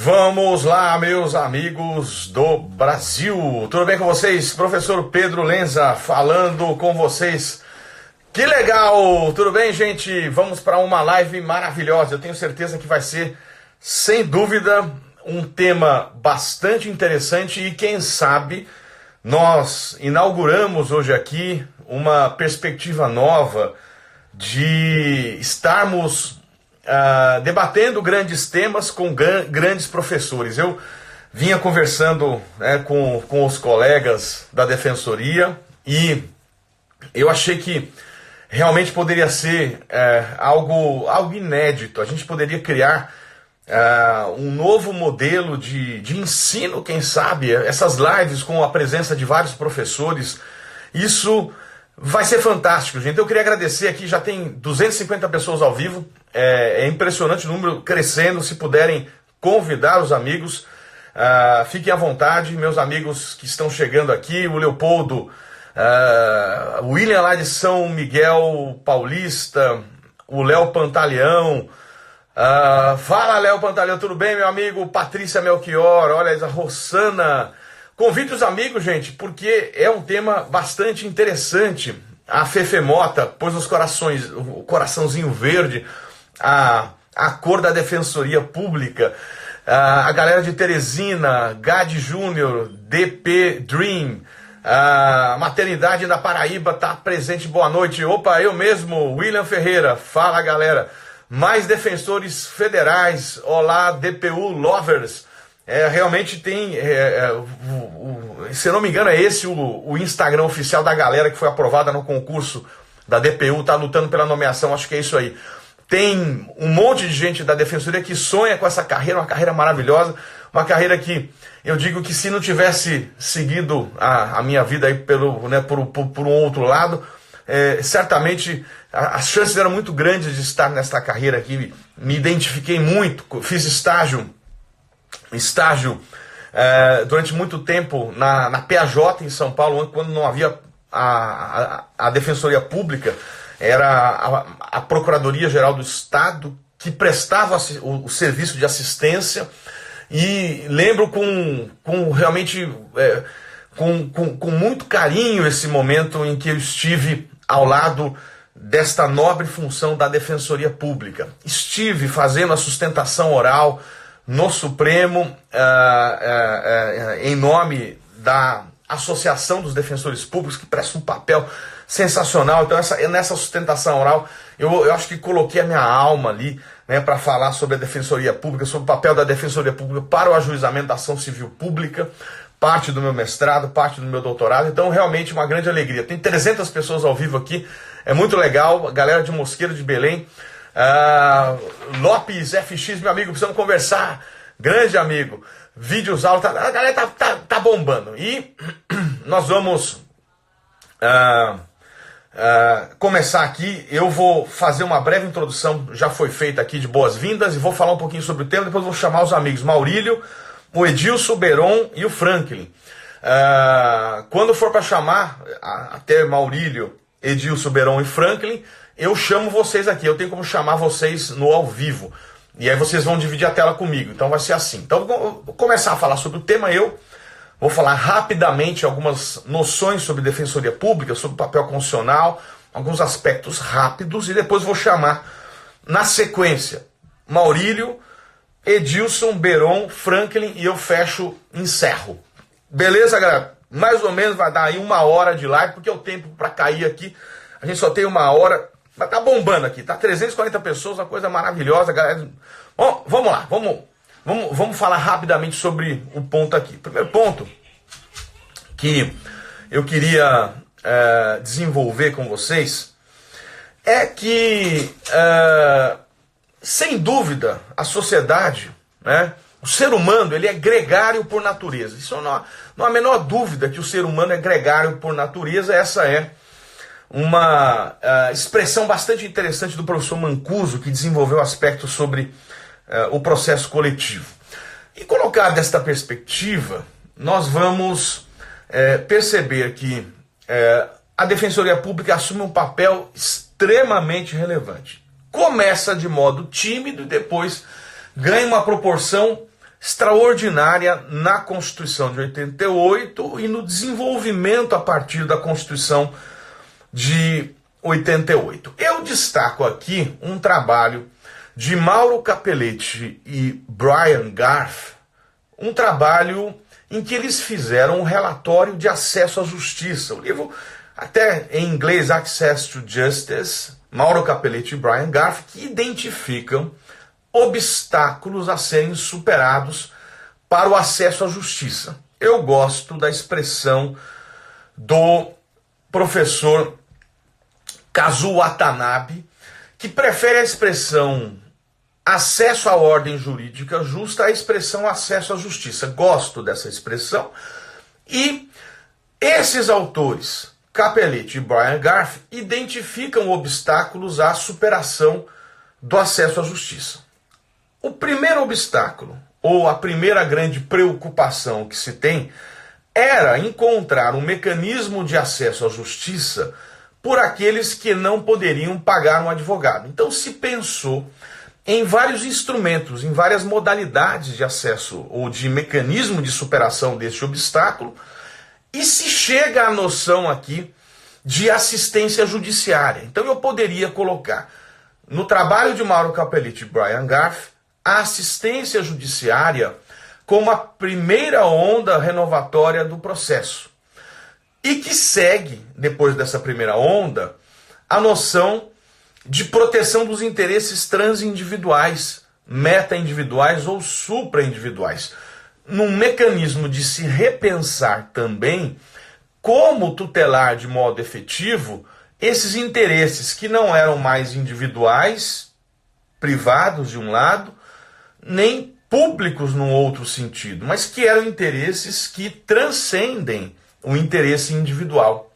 Vamos lá, meus amigos do Brasil. Tudo bem com vocês? Professor Pedro Lenza falando com vocês. Que legal! Tudo bem, gente? Vamos para uma live maravilhosa. Eu tenho certeza que vai ser, sem dúvida, um tema bastante interessante e quem sabe nós inauguramos hoje aqui uma perspectiva nova de estarmos debatendo grandes temas com grandes professores. Eu vinha conversando com os colegas da Defensoria e eu achei que realmente poderia ser algo inédito. A gente poderia criar um novo modelo de ensino, quem sabe, essas lives com a presença de vários professores. Isso vai ser fantástico, gente. Eu queria agradecer aqui, já tem 250 pessoas ao vivo, é impressionante o número crescendo. Se puderem convidar os amigos, fiquem à vontade, meus amigos que estão chegando aqui, o Leopoldo, o William lá de São Miguel Paulista, o Léo Pantaleão, fala Léo Pantaleão, tudo bem meu amigo? Patrícia Melchior, olha a Rossana. Convide os amigos, gente, porque é um tema bastante interessante. A Fefe Mota pôs os corações, o coraçãozinho verde, a cor da Defensoria Pública, a galera de Teresina, Gade Júnior, DP Dream, a Maternidade da Paraíba está presente, boa noite. Opa, eu mesmo, William Ferreira, fala galera. Mais defensores federais, olá DPU Lovers. Realmente tem, se eu não me engano é esse o Instagram oficial da galera que foi aprovada no concurso da DPU, tá lutando pela nomeação, acho que é isso aí. Tem um monte de gente da Defensoria que sonha com essa carreira, uma carreira maravilhosa, uma carreira que eu digo que se não tivesse seguido a minha vida aí por um outro lado, certamente as chances eram muito grandes de estar nesta carreira aqui. Me identifiquei muito, fiz estágio durante muito tempo na PAJ em São Paulo, quando não havia a Defensoria Pública, era a Procuradoria-Geral do Estado que prestava o serviço de assistência, e lembro realmente com muito carinho esse momento em que eu estive ao lado desta nobre função da Defensoria Pública. Estive fazendo a sustentação oral no Supremo, em nome da Associação dos Defensores Públicos, que presta um papel sensacional. Então, nessa sustentação oral, eu acho que coloquei a minha alma ali, para falar sobre a Defensoria Pública, sobre o papel da Defensoria Pública para o ajuizamento da ação civil pública, parte do meu mestrado, parte do meu doutorado. Então, realmente, uma grande alegria. Tem 300 pessoas ao vivo aqui, é muito legal, a galera de Mosqueiro de Belém. Lopes FX, meu amigo, precisamos conversar, grande amigo. Vídeos aulas, a galera tá bombando. E nós vamos começar aqui. Eu vou fazer uma breve introdução, já foi feita aqui, de boas-vindas, e vou falar um pouquinho sobre o tema. Depois vou chamar os amigos Maurílio, o Edilson, o Beron e o Franklin. Quando for para chamar até Maurílio, Edilson, Beron e Franklin, eu chamo vocês aqui. Eu tenho como chamar vocês no ao vivo. E aí vocês vão dividir a tela comigo. Então vai ser assim. Então vou começar a falar sobre o tema. Eu vou falar rapidamente algumas noções sobre Defensoria Pública, sobre o papel constitucional, alguns aspectos rápidos. E depois vou chamar, na sequência, Maurílio, Edilson, Beron, Franklin, e eu encerro. Beleza, galera? Mais ou menos vai dar aí 1 hora de live, porque é o tempo para cair aqui. A gente só tem 1 hora. Mas tá bombando aqui, tá 340 pessoas, uma coisa maravilhosa, galera. Bom, vamos lá, vamos falar rapidamente sobre o ponto aqui. Primeiro ponto que eu queria desenvolver com vocês é que, sem dúvida, a sociedade, o ser humano, ele é gregário por natureza. Isso não há a menor dúvida que o ser humano é gregário por natureza. Essa é uma expressão bastante interessante do professor Mancuso, que desenvolveu aspectos sobre o processo coletivo. E colocado desta perspectiva, nós vamos perceber que a Defensoria Pública assume um papel extremamente relevante. Começa de modo tímido e depois ganha uma proporção extraordinária na Constituição de 88 e no desenvolvimento a partir da Constituição de 88. Eu destaco aqui um trabalho de Mauro Capelletti e Brian Garf, um trabalho em que eles fizeram um relatório de acesso à justiça. O livro, até em inglês, Access to Justice, Mauro Capelletti e Brian Garf, que identificam obstáculos a serem superados para o acesso à justiça. Eu gosto da expressão do professor Kazuo Watanabe, que prefere a expressão acesso à ordem jurídica justa à expressão acesso à justiça. Gosto dessa expressão. E esses autores, Capelletti e Brian Garf, identificam obstáculos à superação do acesso à justiça. O primeiro obstáculo, ou a primeira grande preocupação que se tem, era encontrar um mecanismo de acesso à justiça por aqueles que não poderiam pagar um advogado. Então se pensou em vários instrumentos, em várias modalidades de acesso ou de mecanismo de superação deste obstáculo, e se chega à noção aqui de assistência judiciária. Então eu poderia colocar no trabalho de Mauro Capelletti e Brian Garf a assistência judiciária como a primeira onda renovatória do processo. E que segue, depois dessa primeira onda, a noção de proteção dos interesses transindividuais, meta-individuais ou supra-individuais, num mecanismo de se repensar também como tutelar de modo efetivo esses interesses que não eram mais individuais, privados de um lado, nem públicos num outro sentido, mas que eram interesses que transcendem o interesse individual.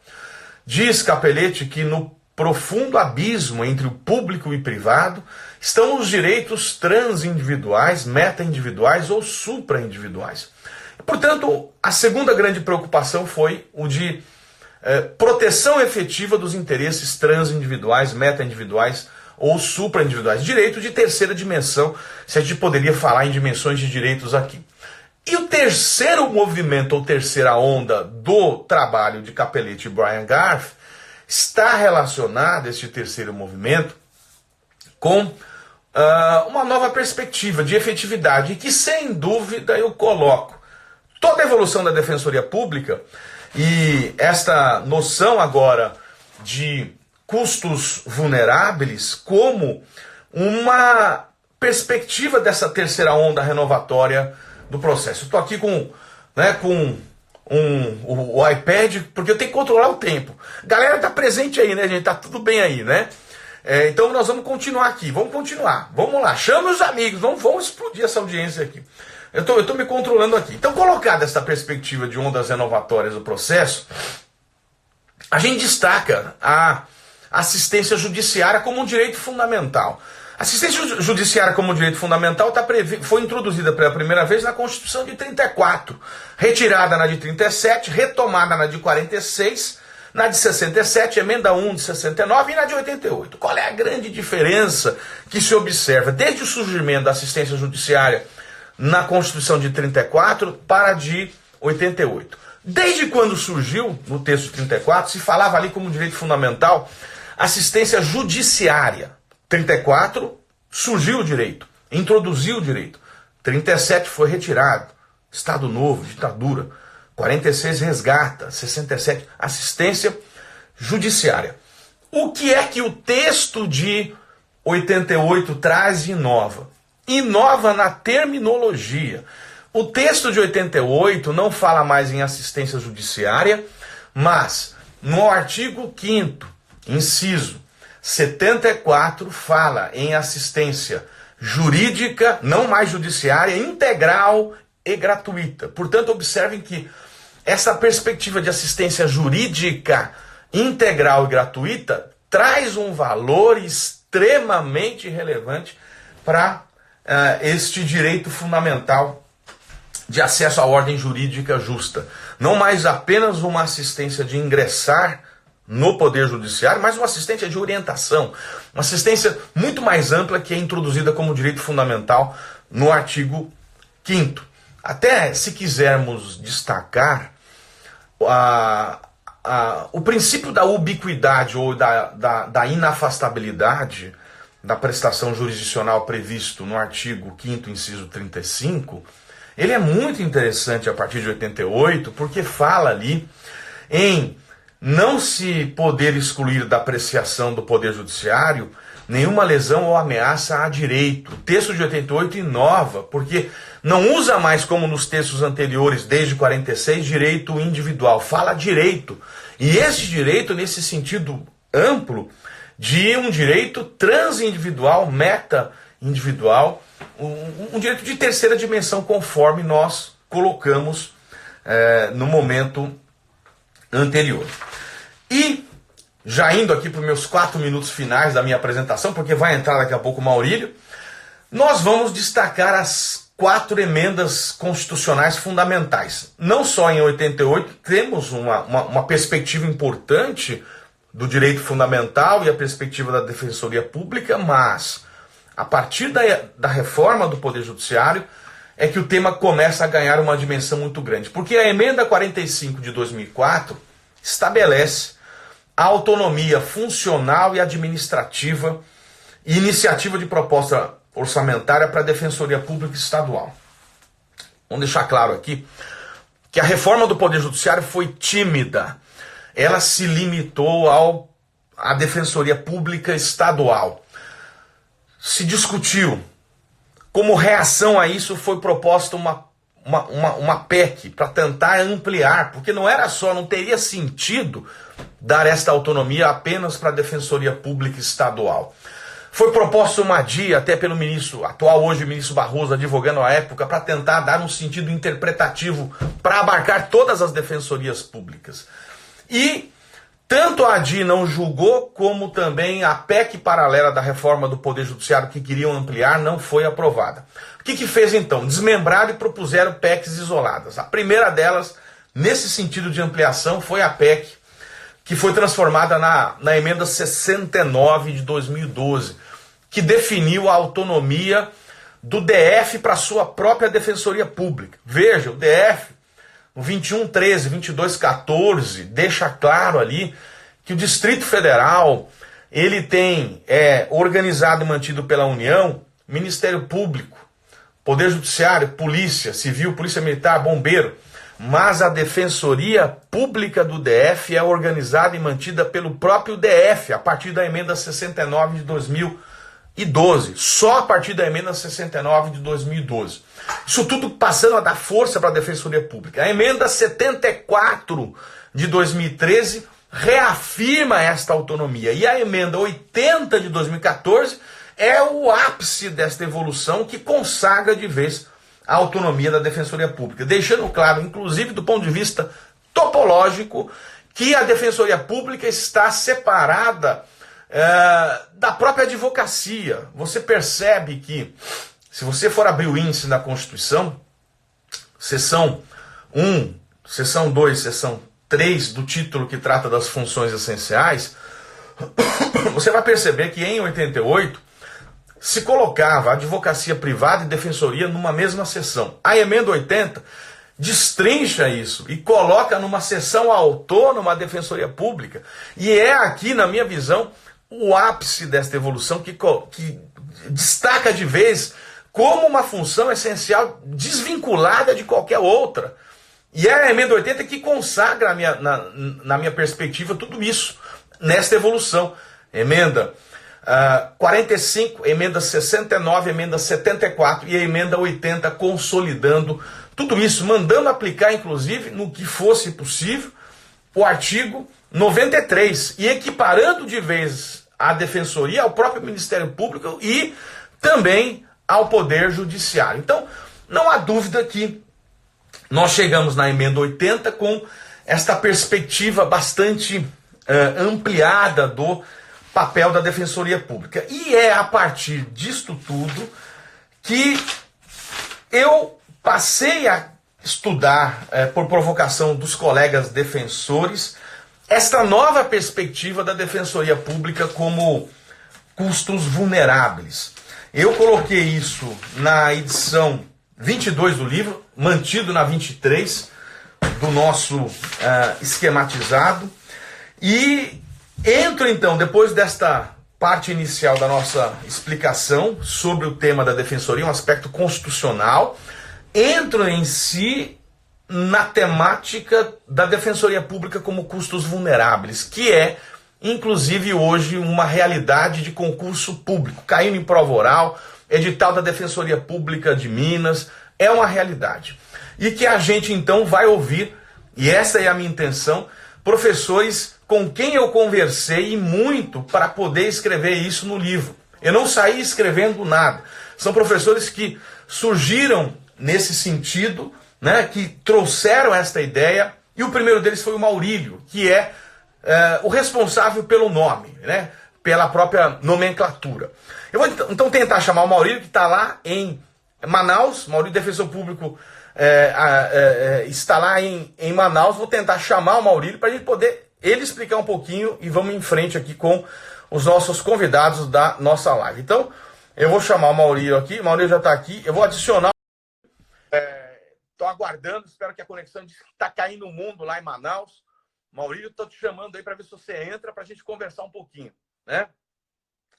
Diz Capelletti que no profundo abismo entre o público e privado estão os direitos transindividuais, meta-individuais ou supra-individuais. Portanto, a segunda grande preocupação foi o de proteção efetiva dos interesses transindividuais, meta-individuais ou supra-individuais. Direito de terceira dimensão, se a gente poderia falar em dimensões de direitos aqui. E o terceiro movimento, ou terceira onda do trabalho de Capelletti e Brian Garf, está relacionado, este terceiro movimento, com uma nova perspectiva de efetividade, e que sem dúvida eu coloco toda a evolução da Defensoria Pública e esta noção agora de custos vulneráveis como uma perspectiva dessa terceira onda renovatória do processo. Estou aqui com o iPad, porque eu tenho que controlar o tempo. Galera tá presente aí, né, gente? Tá tudo bem aí, né? Então nós vamos continuar aqui, vamos continuar. Vamos lá, chama os amigos, vamos explodir essa audiência aqui. Eu tô me controlando aqui. Então, colocada essa perspectiva de ondas renovatórias do processo, a gente destaca a assistência judiciária como um direito fundamental. A assistência judiciária como um direito fundamental foi introduzida pela primeira vez na Constituição de 34, retirada na de 37, retomada na de 46, na de 67, emenda 1 de 69 e na de 88. Qual é a grande diferença que se observa desde o surgimento da assistência judiciária na Constituição de 34 para a de 88? Desde quando surgiu, no texto de 34, se falava ali como direito fundamental assistência judiciária. 34 surgiu o direito, introduziu o direito. 37 foi retirado, Estado Novo, ditadura. 46 resgata, 67 assistência judiciária. O que é que o texto de 88 traz e inova? Inova na terminologia. O texto de 88 não fala mais em assistência judiciária, mas no artigo 5º, inciso 74, fala em assistência jurídica, não mais judiciária, integral e gratuita. Portanto, observem que essa perspectiva de assistência jurídica integral e gratuita traz um valor extremamente relevante para este direito fundamental de acesso à ordem jurídica justa. Não mais apenas uma assistência de ingressar no Poder Judiciário, mas uma assistência de orientação, uma assistência muito mais ampla que é introduzida como direito fundamental no artigo Quinto, até se quisermos destacar o princípio da ubiquidade ou da inafastabilidade da prestação jurisdicional previsto no artigo 5º, inciso 35, ele é muito interessante a partir de 88, porque fala ali em não se poder excluir da apreciação do Poder Judiciário nenhuma lesão ou ameaça a direito. O texto de 88 inova, porque não usa mais, como nos textos anteriores, desde 46, direito individual. Fala direito. E esse direito, nesse sentido amplo, de um direito transindividual, meta-individual, um direito de terceira dimensão, conforme nós colocamos no momento anterior. E, já indo aqui para os meus 4 minutos finais da minha apresentação, porque vai entrar daqui a pouco o Maurílio, nós vamos destacar as 4 emendas constitucionais fundamentais. Não só em 88 temos uma perspectiva importante do direito fundamental e a perspectiva da Defensoria Pública, mas a partir da reforma do Poder Judiciário é que o tema começa a ganhar uma dimensão muito grande. Porque a emenda 45 de 2004 estabelece a autonomia funcional e administrativa e iniciativa de proposta orçamentária para a Defensoria Pública Estadual. Vamos deixar claro aqui que a reforma do Poder Judiciário foi tímida. Ela se limitou à Defensoria Pública Estadual. Se discutiu. Como reação a isso foi proposta uma PEC para tentar ampliar, porque não teria sentido dar esta autonomia apenas para a Defensoria Pública Estadual. Foi proposta uma DIA, até pelo atual hoje ministro Barroso, advogando à época, para tentar dar um sentido interpretativo para abarcar todas as defensorias públicas. E tanto a DIA não julgou, como também a PEC paralela da reforma do Poder Judiciário que queriam ampliar não foi aprovada. O que fez então? Desmembraram e propuseram PECs isoladas. A primeira delas, nesse sentido de ampliação, foi a PEC que foi transformada na emenda 69 de 2012, que definiu a autonomia do DF para sua própria Defensoria Pública. Veja, o DF, o 2113, 2214, deixa claro ali que o Distrito Federal, ele tem organizado e mantido pela União, Ministério Público, Poder Judiciário, Polícia Civil, Polícia Militar, Bombeiro, mas a Defensoria Pública do DF é organizada e mantida pelo próprio DF, a partir da emenda 69 de 2012. Só a partir da emenda 69 de 2012. Isso tudo passando a dar força para a Defensoria Pública. A emenda 74 de 2013 reafirma esta autonomia. E a emenda 80 de 2014 é o ápice desta evolução que consagra de vez a autonomia da Defensoria Pública, deixando claro, inclusive do ponto de vista topológico, que a Defensoria Pública está separada da própria advocacia. Você percebe que, se você for abrir o índice da Constituição, seção 1, seção 2, seção 3 do título que trata das funções essenciais, você vai perceber que em 88 se colocava a advocacia privada e defensoria numa mesma seção. A emenda 80 destrincha isso e coloca numa seção autônoma a Defensoria Pública. E é aqui, na minha visão, o ápice desta evolução que destaca de vez como uma função essencial desvinculada de qualquer outra. E é a emenda 80 que consagra, na minha perspectiva, tudo isso nesta evolução. Emenda 45, emenda 69, emenda 74 e a emenda 80 consolidando tudo isso, mandando aplicar, inclusive, no que fosse possível, o artigo 93 e equiparando de vez a Defensoria ao próprio Ministério Público e também ao Poder Judiciário. Então, não há dúvida que nós chegamos na emenda 80 com esta perspectiva bastante ampliada do papel da Defensoria Pública. E é a partir disto tudo que eu passei a estudar, por provocação dos colegas defensores, esta nova perspectiva da Defensoria Pública como custos vulneráveis. Eu coloquei isso na edição 22 do livro, mantido na 23 do nosso esquematizado. E entro então, depois desta parte inicial da nossa explicação sobre o tema da defensoria, um aspecto constitucional, entro em si na temática da defensoria pública como custos vulneráveis, que é, inclusive hoje, uma realidade de concurso público, caindo em prova oral, edital da Defensoria Pública de Minas, é uma realidade. E que a gente então vai ouvir, e essa é a minha intenção, professores com quem eu conversei e muito para poder escrever isso no livro. Eu não saí escrevendo nada. São professores que surgiram nesse sentido, né, que trouxeram esta ideia, e o primeiro deles foi o Maurílio, que é o responsável pelo nome, né, pela própria nomenclatura. Eu vou então tentar chamar o Maurílio, que está lá em Manaus. Maurílio, defensor público, está lá em Manaus. Vou tentar chamar o Maurílio para a gente poder ele explicar um pouquinho e vamos em frente aqui com os nossos convidados da nossa live. Então, eu vou chamar o Maurílio aqui. O Maurílio já está aqui. Eu vou adicionar. Estou aguardando, espero que a conexão está caindo no mundo lá em Manaus. Maurílio, estou te chamando aí para ver se você entra para a gente conversar um pouquinho, né?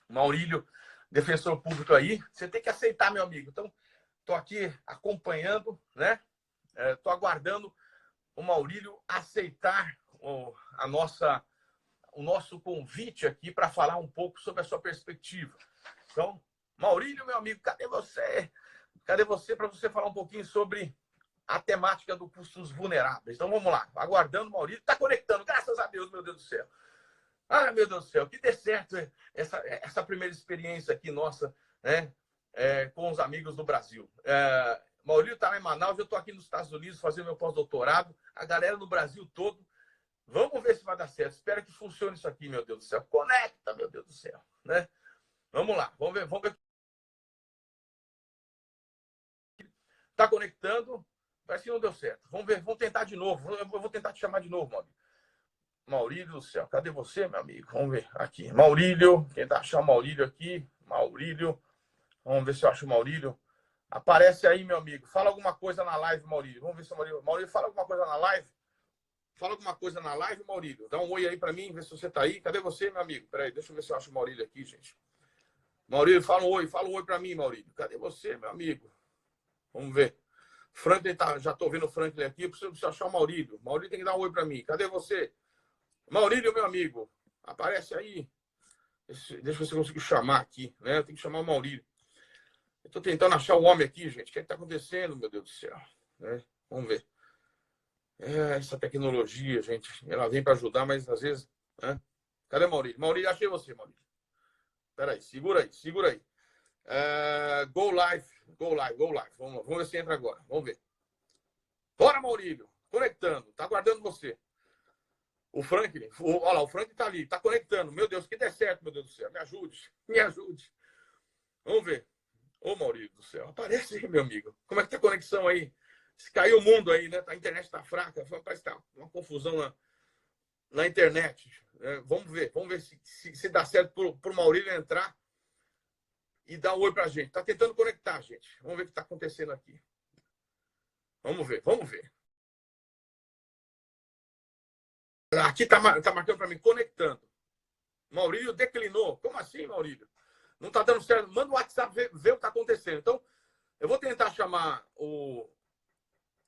Maurílio, defensor público aí, você tem que aceitar, meu amigo. Então, estou aqui acompanhando, né? Estou aguardando o Maurílio aceitar o nosso convite aqui para falar um pouco sobre a sua perspectiva. Então, Maurílio, meu amigo, cadê você? Cadê você para você falar um pouquinho sobre a temática do custos vulneráveis? Então, vamos lá. Aguardando o Maurílio. Está conectando, graças a Deus, meu Deus do céu. Ah, meu Deus do céu, que dê certo essa primeira experiência aqui nossa, né, com os amigos do Brasil. Maurílio está lá em Manaus, eu estou aqui nos Estados Unidos fazendo meu pós-doutorado, a galera no Brasil todo. Vamos ver se vai dar certo. Espero que funcione isso aqui, meu Deus do céu. Conecta, meu Deus do céu, né? Vamos lá, vamos ver. Está conectando, parece que não deu certo. Vamos ver, vamos tentar de novo. Eu vou tentar te chamar de novo, Maurílio. Maurílio do céu, cadê você, meu amigo? Vamos ver aqui. Maurílio, tentar achar o Maurílio aqui. Maurílio, vamos ver se eu acho o Maurílio. Aparece aí, meu amigo. Fala alguma coisa na live, Maurílio. Vamos ver se o Maurílio. Maurílio, fala alguma coisa na live. Fala alguma coisa na live, Maurílio. Dá um oi aí pra mim, vê se você tá aí. Cadê você, meu amigo? Peraí, deixa eu ver se eu acho o Maurílio aqui, gente. Maurílio, fala um oi pra mim, Maurílio. Cadê você, meu amigo? Vamos ver. Franklin tá, já tô vendo o Franklin aqui. Eu preciso achar o Maurílio. Maurílio tem que dar um oi pra mim. Cadê você? Maurílio, meu amigo. Aparece aí. Deixa eu ver se eu consigo chamar aqui, né? Eu tenho que chamar o Maurílio. Eu tô tentando achar o homem aqui, gente. O que é que tá acontecendo, meu Deus do céu? Vamos ver. Essa tecnologia, gente, ela vem para ajudar, mas às vezes, né? Cadê o Maurílio? Maurílio, achei você, Maurílio. Peraí, segura aí. Go live. Vamos ver se entra agora. Vamos ver. Bora, Maurílio. Conectando. Tá aguardando você. O Franklin, olha lá, o Franklin tá ali, tá conectando. Meu Deus, que dê certo, meu Deus do céu. Me ajude. Vamos ver. Ô, Maurílio do céu, aparece aí, meu amigo. Como é que tá a conexão aí? Se caiu o mundo aí, né? A internet tá fraca, parece que tá uma confusão na internet. Vamos ver se dá certo pro Maurílio entrar e dar um oi pra gente. Tá tentando conectar, gente. Vamos ver o que tá acontecendo aqui. Vamos ver. Aqui tá marcando para mim, conectando. Maurílio declinou. Como assim, Maurílio? Não tá dando certo. Manda o WhatsApp ver o que está acontecendo. Então, eu vou tentar chamar o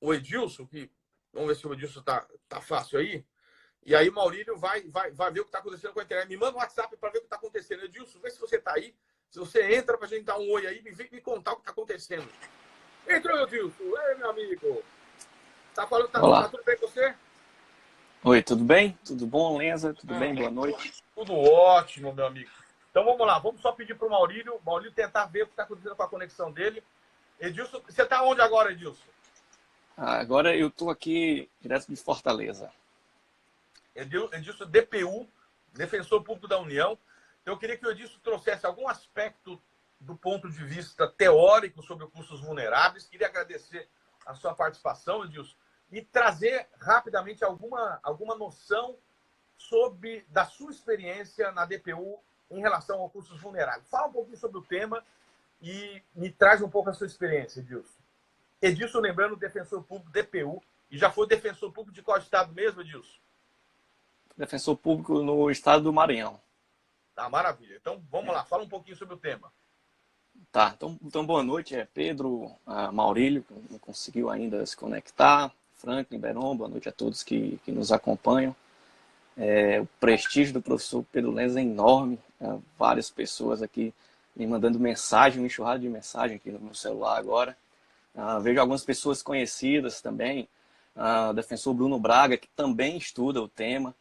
Edilson, que vamos ver se o Edilson tá fácil aí. E aí o Maurílio vai ver o que está acontecendo com a internet. Me manda um WhatsApp para ver o que está acontecendo. Edilson, vê se você tá aí. Se você entra para a gente dar um oi aí, me contar o que está acontecendo. Entrou, Edilson. Ei, meu amigo. Tá falando, tá tudo bem com você? Oi, tudo bem? Tudo bom, Lenza? Tudo bem? Boa noite. Tudo ótimo, meu amigo. Então vamos lá, vamos só pedir para o Maurílio tentar ver o que está acontecendo com a conexão dele. Edilson, você está onde agora, Edilson? Agora eu estou aqui direto de Fortaleza. Edilson, DPU, Defensor Público da União. Eu queria que o Edilson trouxesse algum aspecto do ponto de vista teórico sobre custos vulneráveis. Queria agradecer a sua participação, Edilson, e trazer rapidamente alguma noção da sua experiência na DPU em relação a custos vulneráveis. Fala um pouquinho sobre o tema e me traz um pouco a sua experiência, Edilson. Edilson, lembrando, defensor público DPU, e já foi defensor público de qual estado mesmo, Edilson? Defensor público no estado do Maranhão. Tá, maravilha. Então, vamos lá, fala um pouquinho sobre o tema. Tá, então boa noite, Pedro, Maurílio, que não conseguiu ainda se conectar, Franklin, Beron, boa noite a todos que nos acompanham. O prestígio do professor Pedro Lenza é enorme, várias pessoas aqui me mandando mensagem, uma enxurrada de mensagem aqui no meu celular agora. Vejo algumas pessoas conhecidas também, o defensor Bruno Braga, que também estuda o tema,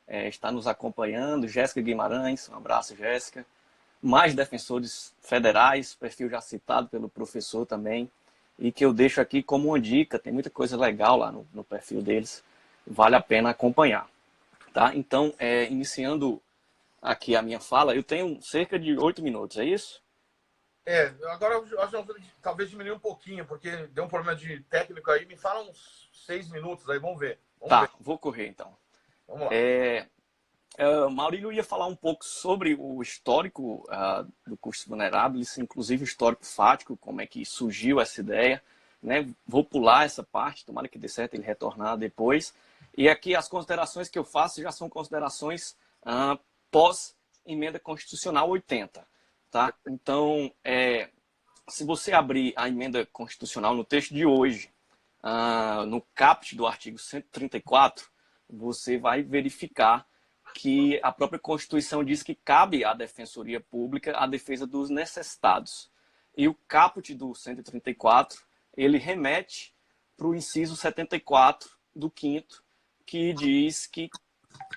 está nos acompanhando, Jéssica Guimarães, um abraço, Jéssica. Mais defensores federais, perfil já citado pelo professor também, e que eu deixo aqui como uma dica, tem muita coisa legal lá no perfil deles, vale a pena acompanhar. Tá? Então, iniciando aqui a minha fala, eu tenho cerca de 8 minutos, é isso? Agora eu acho que talvez diminuir um pouquinho, porque deu um problema de técnico aí, me fala uns 6 minutos aí, vamos ver. Vou correr então. Vamos lá. Maurílio ia falar um pouco sobre o histórico do custo vulnerável, inclusive o histórico fático, como é que surgiu essa ideia. Né? Vou pular essa parte, tomara que dê certo ele retornar depois. E aqui as considerações que eu faço já são considerações pós-emenda constitucional 80. Tá? Então, se você abrir a emenda constitucional no texto de hoje, no caput do artigo 134, você vai verificar que a própria Constituição diz que cabe à Defensoria Pública a defesa dos necessitados. E o caput do 134, ele remete para o inciso 74 do 5º, que diz que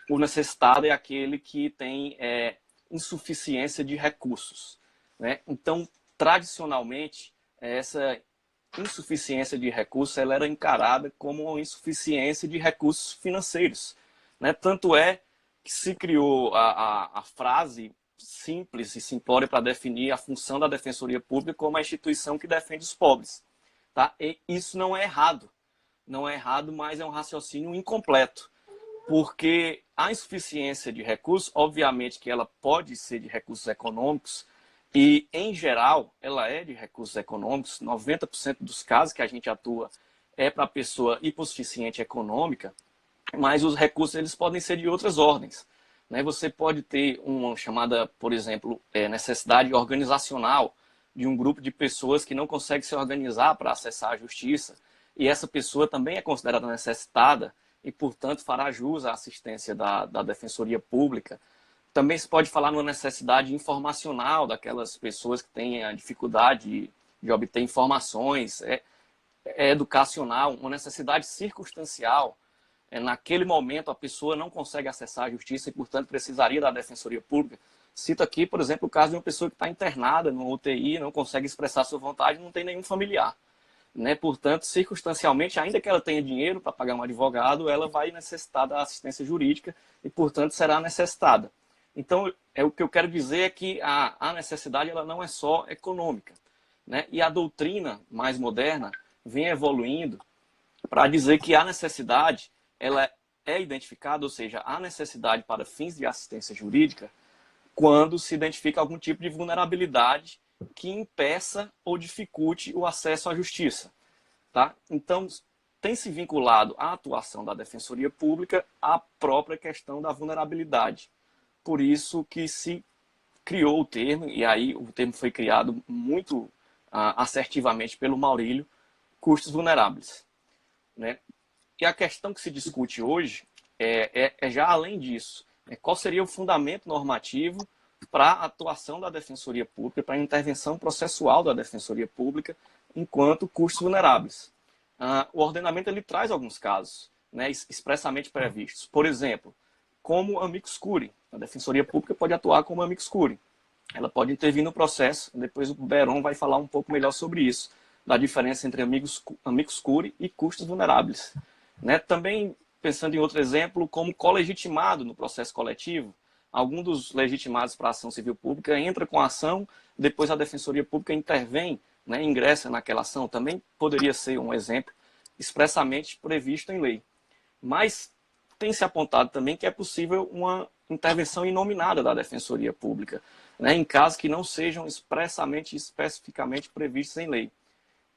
o necessitado é aquele que tem insuficiência de recursos. Né? Então, tradicionalmente, essa insuficiência de recursos ela era encarada como uma insuficiência de recursos financeiros. Né? Tanto é que se criou a frase simples e simplória para definir a função da Defensoria Pública como a instituição que defende os pobres. Tá? E isso não é errado. Não é errado, mas é um raciocínio incompleto. Porque a insuficiência de recursos, obviamente que ela pode ser de recursos econômicos, e, em geral, ela é de recursos econômicos. 90% dos casos que a gente atua é para a pessoa hipossuficiente econômica, mas os recursos eles podem ser de outras ordens. Né? Você pode ter uma chamada, por exemplo, necessidade organizacional de um grupo de pessoas que não consegue se organizar para acessar a justiça, e essa pessoa também é considerada necessitada e, portanto, fará jus à assistência da Defensoria Pública. Também se pode falar numa necessidade informacional daquelas pessoas que têm a dificuldade de obter informações, educacional, uma necessidade circunstancial. Naquele momento, a pessoa não consegue acessar a justiça e, portanto, precisaria da Defensoria Pública. Cito aqui, por exemplo, o caso de uma pessoa que está internada no UTI, não consegue expressar sua vontade, não tem nenhum familiar. Né? Portanto, circunstancialmente, ainda que ela tenha dinheiro para pagar um advogado, ela vai necessitar da assistência jurídica e, portanto, será necessitada. Então, o que eu quero dizer é que a necessidade ela não é só econômica. Né? E a doutrina mais moderna vem evoluindo para dizer que a necessidade ela é identificada, ou seja, a necessidade para fins de assistência jurídica, quando se identifica algum tipo de vulnerabilidade que impeça ou dificulte o acesso à justiça. Tá? Então, tem se vinculado a atuação da Defensoria Pública à própria questão da vulnerabilidade. Por isso que se criou o termo, e aí o termo foi criado muito assertivamente pelo Maurílio, custos vulneráveis. Né? E a questão que se discute hoje é já além disso. Qual seria o fundamento normativo para a atuação da Defensoria Pública, para a intervenção processual da Defensoria Pública enquanto custos vulneráveis? O ordenamento ele traz alguns casos, né, expressamente previstos. Por exemplo, como amicus curiae. A Defensoria Pública pode atuar como amicus curiae. Ela pode intervir no processo, depois o Beron vai falar um pouco melhor sobre isso, da diferença entre amicus curiae e custos vulneráveis. Né? Também, pensando em outro exemplo, como colegitimado no processo coletivo, algum dos legitimados para a ação civil pública entra com a ação, depois a Defensoria Pública intervém, né, ingressa naquela ação. Também poderia ser um exemplo expressamente previsto em lei. Mas tem se apontado também que é possível uma intervenção inominada da Defensoria Pública, né, em casos que não sejam expressamente e especificamente previstos em lei.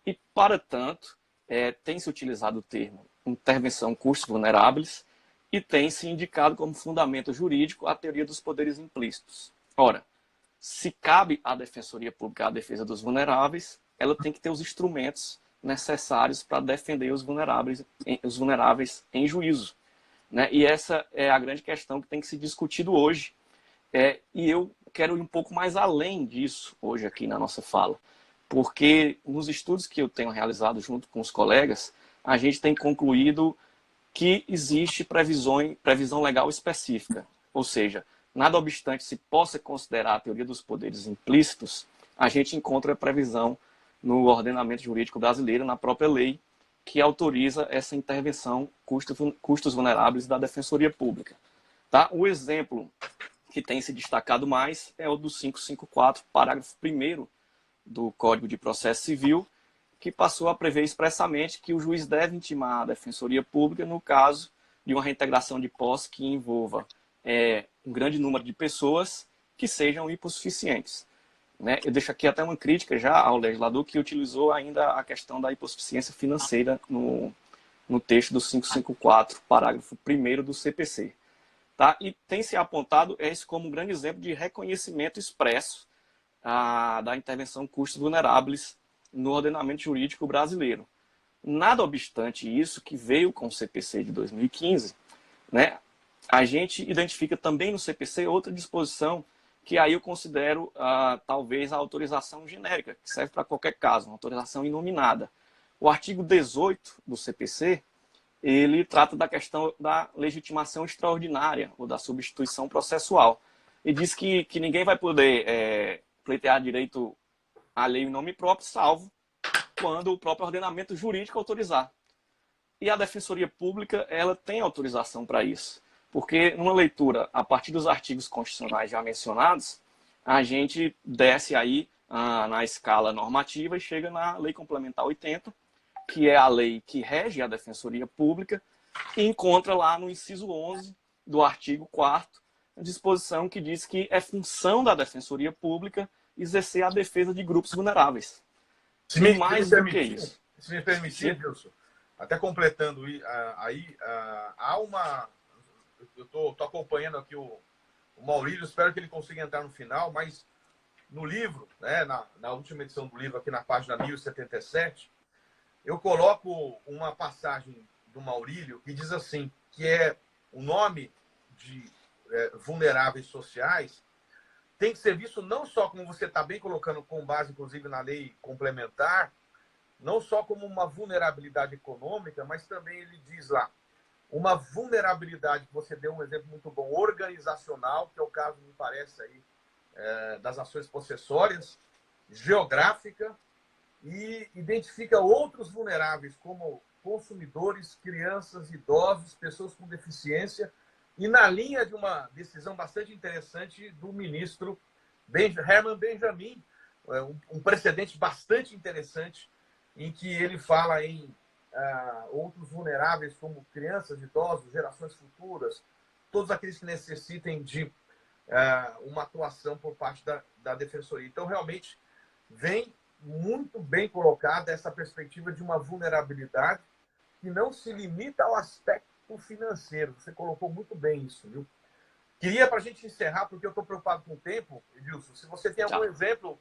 E, para tanto, tem-se utilizado o termo intervenção custos vulneráveis e tem-se indicado como fundamento jurídico a teoria dos poderes implícitos. Ora, se cabe à Defensoria Pública a defesa dos vulneráveis, ela tem que ter os instrumentos necessários para defender os vulneráveis em juízo. Né? E essa é a grande questão que tem que ser discutido hoje. E eu quero ir um pouco mais além disso hoje aqui na nossa fala, porque nos estudos que eu tenho realizado junto com os colegas, a gente tem concluído que existe previsão legal específica, ou seja, nada obstante se possa considerar a teoria dos poderes implícitos, a gente encontra a previsão no ordenamento jurídico brasileiro, na própria lei, que autoriza essa intervenção custos vulneráveis da Defensoria Pública. Tá? O exemplo que tem se destacado mais é o do 554, parágrafo 1º do Código de Processo Civil, que passou a prever expressamente que o juiz deve intimar a Defensoria Pública no caso de uma reintegração de posse que envolva um grande número de pessoas que sejam hipossuficientes. Né? Eu deixo aqui até uma crítica já ao legislador que utilizou ainda a questão da hipossuficiência financeira no texto do 554, parágrafo 1º do CPC. Tá? E tem se apontado esse como um grande exemplo de reconhecimento expresso da intervenção custos vulneráveis no ordenamento jurídico brasileiro. Nada obstante isso, que veio com o CPC de 2015, né, a gente identifica também no CPC outra disposição que aí eu considero talvez a autorização genérica, que serve para qualquer caso, uma autorização inominada. O artigo 18 do CPC, ele trata da questão da legitimação extraordinária ou da substituição processual. E diz que ninguém vai poder pleitear direito alheio em nome próprio, salvo quando o próprio ordenamento jurídico autorizar. E a Defensoria Pública, ela tem autorização para isso. Porque numa leitura, a partir dos artigos constitucionais já mencionados, a gente desce aí na escala normativa e chega na Lei Complementar 80, que é a lei que rege a Defensoria Pública, e encontra lá no inciso 11 do artigo 4º, a disposição que diz que é função da Defensoria Pública exercer a defesa de grupos vulneráveis. Se me Sim. permitir, Wilson, até completando aí, há uma... Eu estou acompanhando aqui o Maurílio, espero que ele consiga entrar no final, mas no livro, né, na última edição do livro, aqui na página 1077, eu coloco uma passagem do Maurílio que diz assim, que é o nome de vulneráveis sociais tem que ser visto não só, como você está bem colocando, com base, inclusive, na lei complementar, não só como uma vulnerabilidade econômica, mas também ele diz lá, uma vulnerabilidade, que você deu um exemplo muito bom, organizacional, que é o caso, me parece, aí, das ações possessórias, geográfica, e identifica outros vulneráveis, como consumidores, crianças, idosos, pessoas com deficiência, e na linha de uma decisão bastante interessante do ministro Herman Benjamin, um precedente bastante interessante, em que ele fala em outros vulneráveis, como crianças, idosos, gerações futuras, todos aqueles que necessitem de uma atuação por parte da Defensoria. Então, realmente, vem muito bem colocada essa perspectiva de uma vulnerabilidade que não se limita ao aspecto financeiro. Você colocou muito bem isso, viu? Queria, para a gente encerrar, porque eu estou preocupado com o tempo, Edilson, se você tem algum exemplo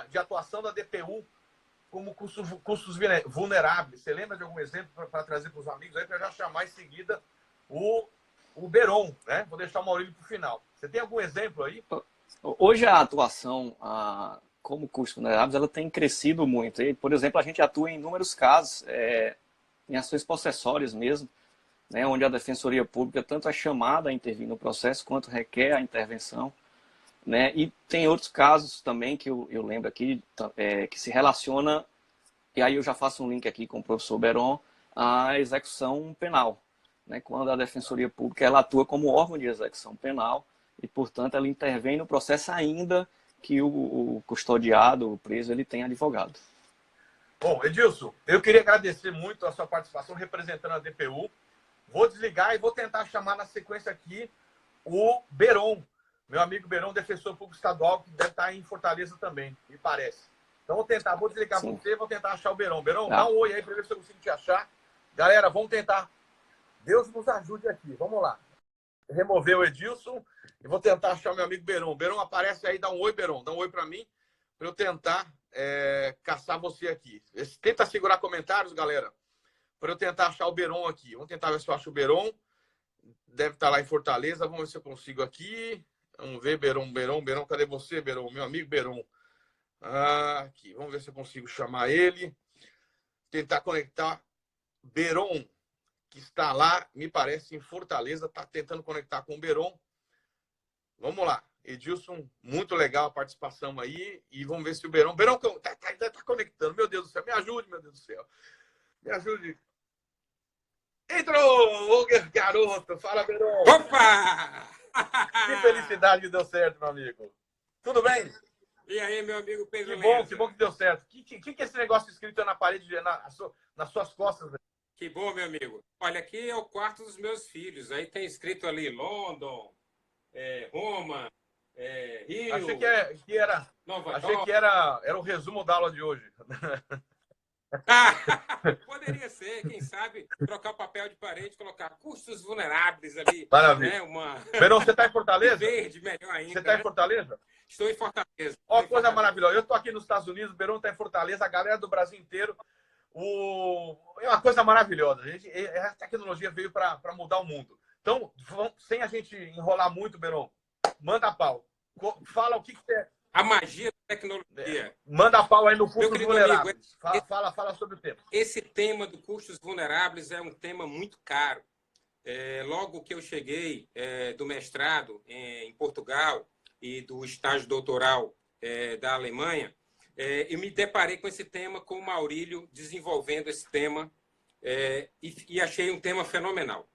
de atuação da DPU como custos vulneráveis. Você lembra de algum exemplo para trazer para os amigos aí, para já chamar em seguida o Beron, né? Vou deixar o Maurílio para o final. Você tem algum exemplo aí? Hoje a atuação como custos vulneráveis, ela tem crescido muito. E, por exemplo, a gente atua em inúmeros casos, em ações possessórias mesmo, né, onde a Defensoria Pública tanto é chamada a intervir no processo, quanto requer a intervenção. Né? E tem outros casos também que eu lembro aqui, que se relaciona, e aí eu já faço um link aqui com o professor Beron, à execução penal. Né? Quando a Defensoria Pública ela atua como órgão de execução penal e, portanto, ela intervém no processo ainda que o custodiado, o preso, ele tem advogado. Bom, Edilson, eu queria agradecer muito a sua participação representando a DPU. Vou desligar e vou tentar chamar na sequência aqui o Beron, meu amigo Beron, defensor público estadual, que deve estar em Fortaleza também, me parece. Então vou tentar, vou desligar Sim. você, vou tentar achar o Beirão. Beirão, Tá. dá um oi aí para ver se eu consigo te achar. Galera, vamos tentar. Deus nos ajude aqui. Vamos lá. Remover o Edilson e vou tentar achar o meu amigo Beirão. Beirão, aparece aí, dá um oi, Beirão. Dá um oi para mim, para eu tentar caçar você aqui. Tenta segurar comentários, galera, para eu tentar achar o Beirão aqui. Vamos tentar ver se eu acho o Beirão. Deve estar lá em Fortaleza. Vamos ver se eu consigo aqui. Vamos ver, Beirão, cadê você, Beirão? Meu amigo Beirão. Aqui, vamos ver se eu consigo chamar ele. Tentar conectar Beirão, que está lá, me parece, em Fortaleza. Está tentando conectar com o Beirão. Vamos lá. Edilson, muito legal a participação aí. E vamos ver se o Beirão... Beirão tá conectando. Meu Deus do céu, me ajude, meu Deus do céu. Me ajude. Entrou, garoto. Fala, Beirão. Opa! Que felicidade que deu certo, meu amigo. Tudo bem? E aí, meu amigo Pedro Que bom que deu certo. Que é esse negócio escrito na parede, nas suas costas? Que bom, meu amigo. Olha, aqui é o quarto dos meus filhos. Aí tem escrito ali London, Roma, Rio, Achei que era, Nova achei York. que era o resumo da aula de hoje. Poderia ser, quem sabe, trocar o papel de parede, colocar custos vulneráveis ali. Maravilha. Né? Beirão, você está em Fortaleza? Verde, melhor ainda. Você está em né? Fortaleza? Estou em Fortaleza. Ó, coisa maravilhosa. Eu estou aqui nos Estados Unidos, o Beirão está em Fortaleza, a galera do Brasil inteiro. É uma coisa maravilhosa. A tecnologia veio para mudar o mundo. Então, sem a gente enrolar muito, Beirão, manda pau. Fala o que você... A magia da tecnologia. Manda pau aí no Meu custos querido vulneráveis. amigo, Fala sobre o tema. Esse tema do custos vulneráveis é um tema muito caro. Logo que eu cheguei do mestrado em Portugal e do estágio doutoral da Alemanha, eu me deparei com esse tema, com o Maurílio desenvolvendo esse tema e achei um tema fenomenal.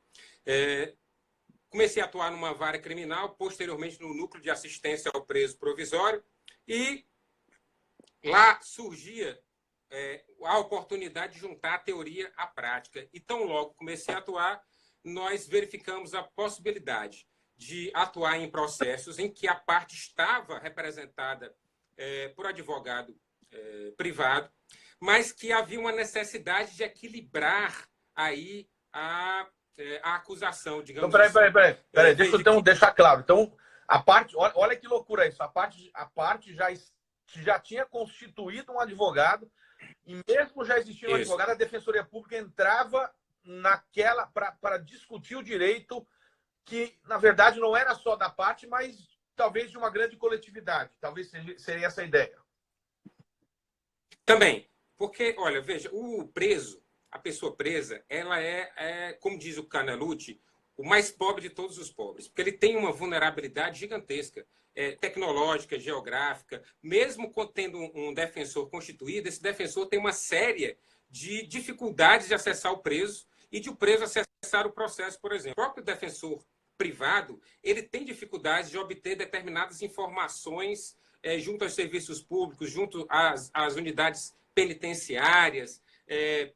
Comecei a atuar numa vara criminal, posteriormente no núcleo de assistência ao preso provisório, e lá surgia a oportunidade de juntar a teoria à prática. E tão logo comecei a atuar, nós verificamos a possibilidade de atuar em processos em que a parte estava representada por advogado privado, mas que havia uma necessidade de equilibrar aí a acusação, digamos então, assim. Peraí, deixa eu deixar claro. Então, a parte, olha que loucura isso, a parte já tinha constituído um advogado e mesmo já existia um advogado, a Defensoria Pública entrava naquela para discutir o direito que, na verdade, não era só da parte, mas talvez de uma grande coletividade. Talvez seria essa a ideia. Também. Porque, olha, veja, o preso, a pessoa presa, ela como diz o Canelucci, o mais pobre de todos os pobres. Porque ele tem uma vulnerabilidade gigantesca, tecnológica, geográfica. Mesmo tendo um defensor constituído, esse defensor tem uma série de dificuldades de acessar o preso e de o preso acessar o processo, por exemplo. O próprio defensor privado, ele tem dificuldades de obter determinadas informações junto aos serviços públicos, junto às unidades penitenciárias.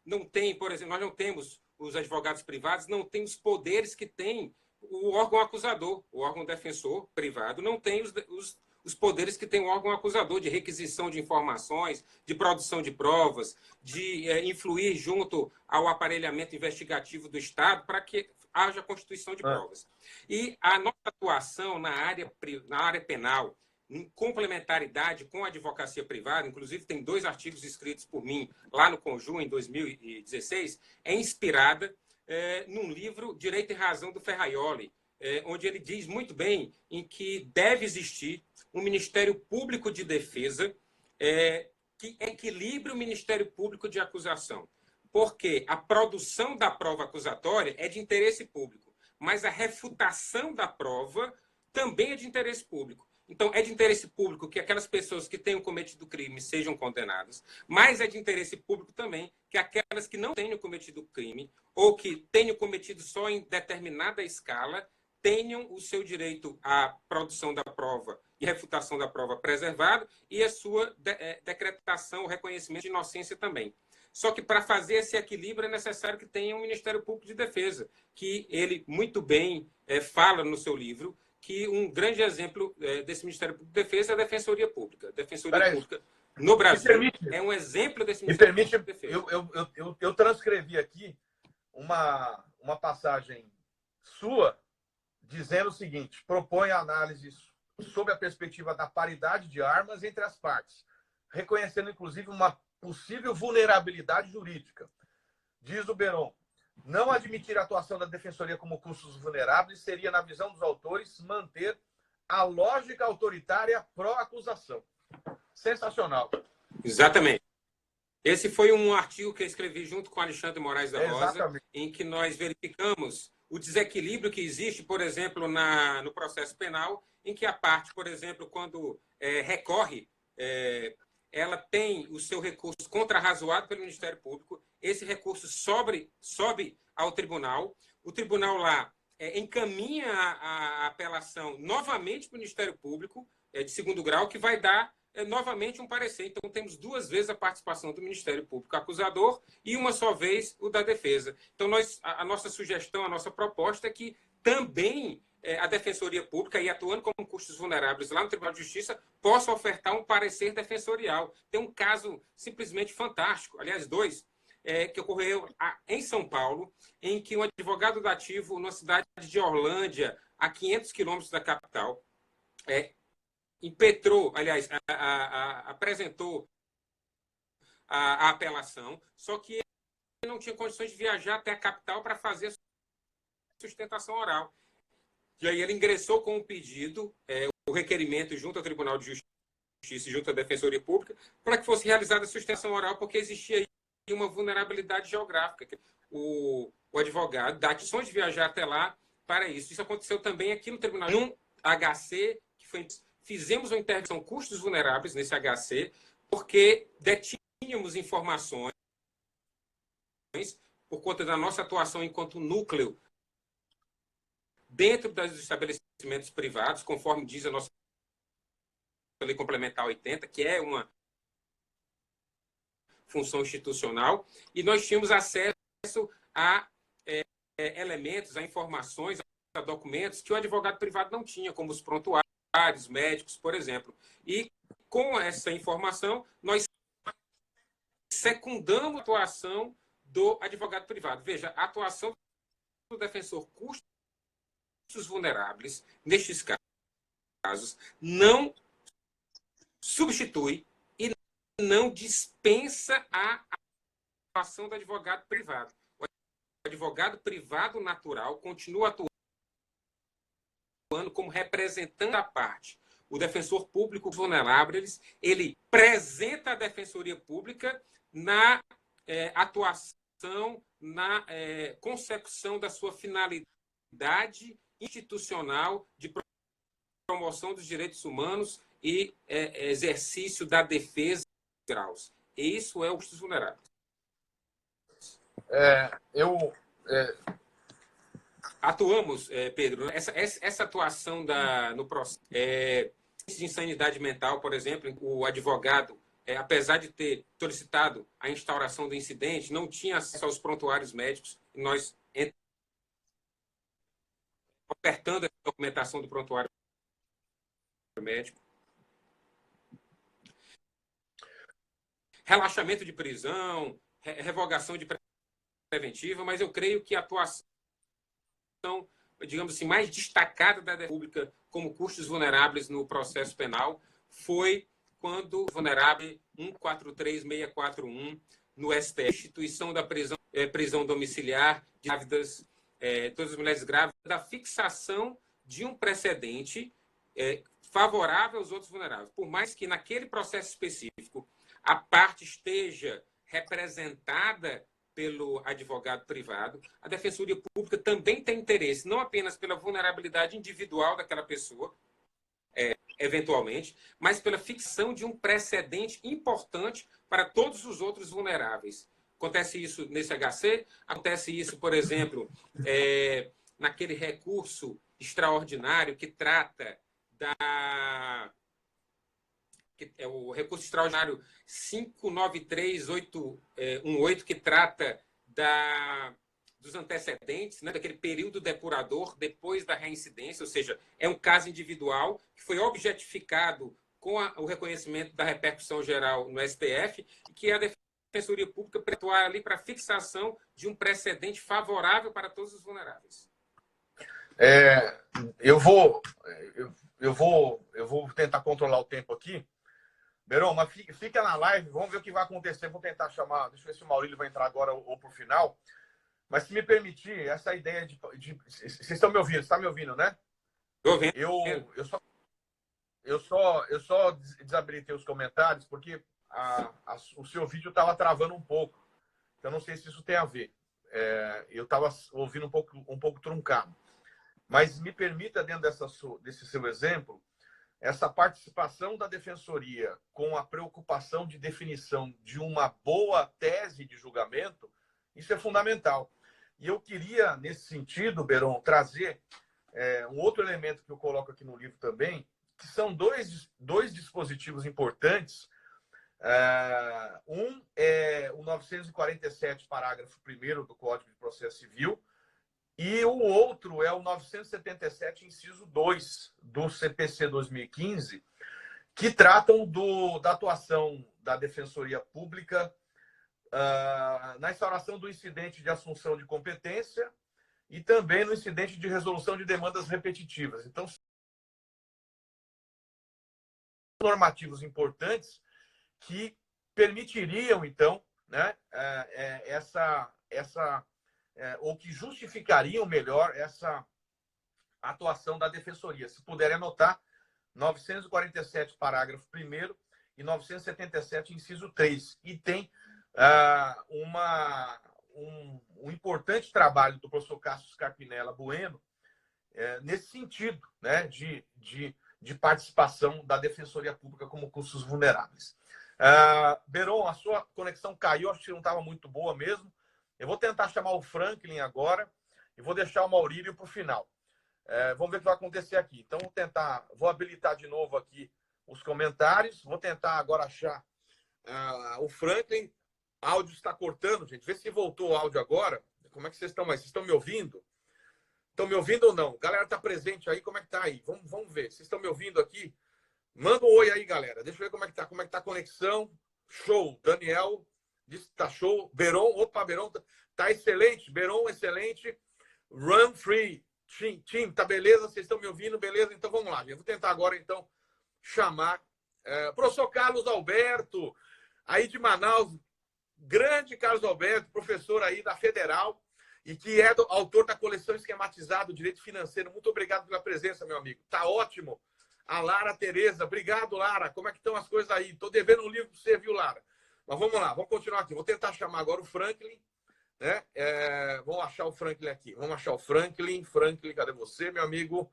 Não tem, por exemplo, nós não temos, os advogados privados não têm os poderes que tem o órgão acusador. O órgão defensor privado não tem os poderes que tem o órgão acusador de requisição de informações, de produção de provas, de influir junto ao aparelhamento investigativo do Estado para que haja constituição de provas. E a nossa atuação na área penal, em complementaridade com a advocacia privada, inclusive tem 2 artigos escritos por mim lá no Conjur, em 2016, é inspirada num livro Direito e Razão do Ferraioli, onde ele diz muito bem em que deve existir um Ministério Público de Defesa que equilibre o Ministério Público de Acusação. Porque a produção da prova acusatória é de interesse público, mas a refutação da prova também é de interesse público. Então, é de interesse público que aquelas pessoas que tenham cometido crime sejam condenadas, mas é de interesse público também que aquelas que não tenham cometido crime ou que tenham cometido só em determinada escala tenham o seu direito à produção da prova e refutação da prova preservado e a sua decretação, o reconhecimento de inocência também. Só que para fazer esse equilíbrio é necessário que tenha um Ministério Público de Defesa, que ele muito bem fala no seu livro, que um grande exemplo desse Ministério Público de Defesa é a Defensoria Pública. A Defensoria Pública no Brasil. Permite, é um exemplo desse me Ministério permite, Público de Defesa. eu transcrevi aqui uma passagem sua dizendo o seguinte: propõe análise sob a perspectiva da paridade de armas entre as partes, reconhecendo, inclusive, uma possível vulnerabilidade jurídica. Diz o Beron: não admitir a atuação da Defensoria como custos vulneráveis seria, na visão dos autores, manter a lógica autoritária pró-acusação. Sensacional. Exatamente. Esse foi um artigo que eu escrevi junto com Alexandre Moraes da Rosa, Exatamente. em que nós verificamos o desequilíbrio que existe, por exemplo, no processo penal, em que a parte, por exemplo, quando recorre, ela tem o seu recurso contrarrazoado pelo Ministério Público, esse recurso sobe ao tribunal, o tribunal lá encaminha a apelação novamente para o Ministério Público, de segundo grau, que vai dar novamente um parecer. Então, temos duas vezes a participação do Ministério Público acusador e uma só vez o da defesa. Então, a nossa sugestão, a nossa proposta é que também a Defensoria Pública, e atuando como custos vulneráveis lá no Tribunal de Justiça, possa ofertar um parecer defensorial. Tem um caso simplesmente fantástico, aliás, dois, que ocorreu em São Paulo, em que um advogado dativo, na cidade de Orlândia, a 500 quilômetros da capital, impetrou, aliás, apresentou a apelação, só que ele não tinha condições de viajar até a capital para fazer a sustentação oral. E aí ele ingressou com um pedido, o requerimento junto ao Tribunal de Justiça e junto à Defensoria Pública, para que fosse realizada a sustentação oral, porque existia aí uma vulnerabilidade geográfica. O advogado dá condições de viajar até lá para isso. Isso aconteceu também aqui no Tribunal, num HC, que foi... Fizemos uma intervenção custos vulneráveis nesse HC, porque detínhamos informações por conta da nossa atuação enquanto núcleo dentro dos estabelecimentos privados, conforme diz a nossa Lei Complementar 80, que é uma função institucional, e nós tínhamos acesso a elementos, a informações, a documentos que o advogado privado não tinha, como os prontuários médicos, por exemplo. E com essa informação, nós secundamos a atuação do advogado privado. Veja, a atuação do defensor custos vulneráveis, nestes casos, não substitui e não dispensa a atuação do advogado privado. O advogado privado natural continua atuando como representante da parte. O defensor público vulnerável, ele apresenta a Defensoria Pública na atuação, na consecução da sua finalidade institucional de promoção dos direitos humanos e exercício da defesa de graus. Isso é o custos vulneráveis. Atuamos, Pedro, essa atuação no processo de insanidade mental, por exemplo, o advogado, apesar de ter solicitado a instauração do incidente, não tinha acesso aos prontuários médicos, e nós ofertando a documentação do prontuário médico. Relaxamento de prisão, revogação de preventiva, mas eu creio que a atuação, digamos assim, mais destacada da República como custos vulneráveis no processo penal foi quando o vulnerável 143641 no STF, instituição da prisão domiciliar de grávidas, todas as mulheres grávidas, da fixação de um precedente favorável aos outros vulneráveis. Por mais que naquele processo específico a parte esteja representada pelo advogado privado, a Defensoria Pública também tem interesse, não apenas pela vulnerabilidade individual daquela pessoa, eventualmente, mas pela fixação de um precedente importante para todos os outros vulneráveis. Acontece isso nesse HC, acontece isso, por exemplo, naquele recurso extraordinário que trata o recurso extraordinário 593818, que trata dos antecedentes, né, daquele período depurador depois da reincidência, ou seja, é um caso individual que foi objetificado com o reconhecimento da repercussão geral no STF, que a Defensoria Pública para atuar ali para a fixação de um precedente favorável para todos os vulneráveis. Eu vou tentar controlar o tempo aqui. Beron, mas fica na live, vamos ver o que vai acontecer. Vou tentar chamar, deixa eu ver se o Maurílio vai entrar agora ou para o final. Mas se me permitir, essa ideia de vocês estão me ouvindo, você está me ouvindo, né? Estou ouvindo. Eu só desabilitei os comentários porque o seu vídeo estava travando um pouco. Então, não sei se isso tem a ver. Eu estava ouvindo um pouco truncado. Mas me permita, dentro desse seu exemplo, essa participação da Defensoria com a preocupação de definição de uma boa tese de julgamento, isso é fundamental. E eu queria, nesse sentido, Beron, trazer um outro elemento que eu coloco aqui no livro também, que são dois dispositivos importantes. Um é o 947, parágrafo 1º do Código de Processo Civil, e o outro é o 977, inciso 2 do CPC 2015, que tratam da atuação da Defensoria Pública na instauração do incidente de assunção de competência e também no incidente de resolução de demandas repetitivas. Então, normativos importantes que permitiriam, então, né, ou que justificariam melhor essa atuação da Defensoria. Se puderem anotar, 947, parágrafo 1º e 977, inciso 3. E tem um importante trabalho do professor Cássio Scarpinella Bueno nesse sentido, né, de participação da Defensoria Pública como custos vulneráveis. Beron, a sua conexão caiu, acho que não estava muito boa mesmo. Eu vou tentar chamar o Franklin agora e vou deixar o Maurílio para o final. Vamos ver o que vai acontecer aqui. Então, vou habilitar de novo aqui os comentários. Vou tentar agora achar o Franklin. O áudio está cortando, gente. Vê se voltou o áudio agora. Como é que vocês estão aí? Vocês estão me ouvindo? Estão me ouvindo ou não? Galera está presente aí? Como é que está aí? Vamos ver. Vocês estão me ouvindo aqui? Manda um oi aí, galera. Deixa eu ver como é que está. Como é que está a conexão? Show. Daniel disse que tá show. Beron, Beron tá excelente. Beron, excelente. Run free. Tim, tá beleza? Vocês estão me ouvindo? Beleza? Então vamos lá, gente. Vou tentar agora, então, chamar professor Carlos Alberto, aí de Manaus. Grande Carlos Alberto, professor aí da Federal e que é autor da coleção esquematizada do Direito Financeiro. Muito obrigado pela presença, meu amigo. Tá ótimo. A Lara Tereza. Obrigado, Lara. Como é que estão as coisas aí? Tô devendo um livro para você, viu, Lara? Mas vamos lá, vamos continuar aqui. Vou tentar chamar agora o Franklin, né? Vamos achar o Franklin aqui. Vamos achar o Franklin. Franklin, cadê você, meu amigo?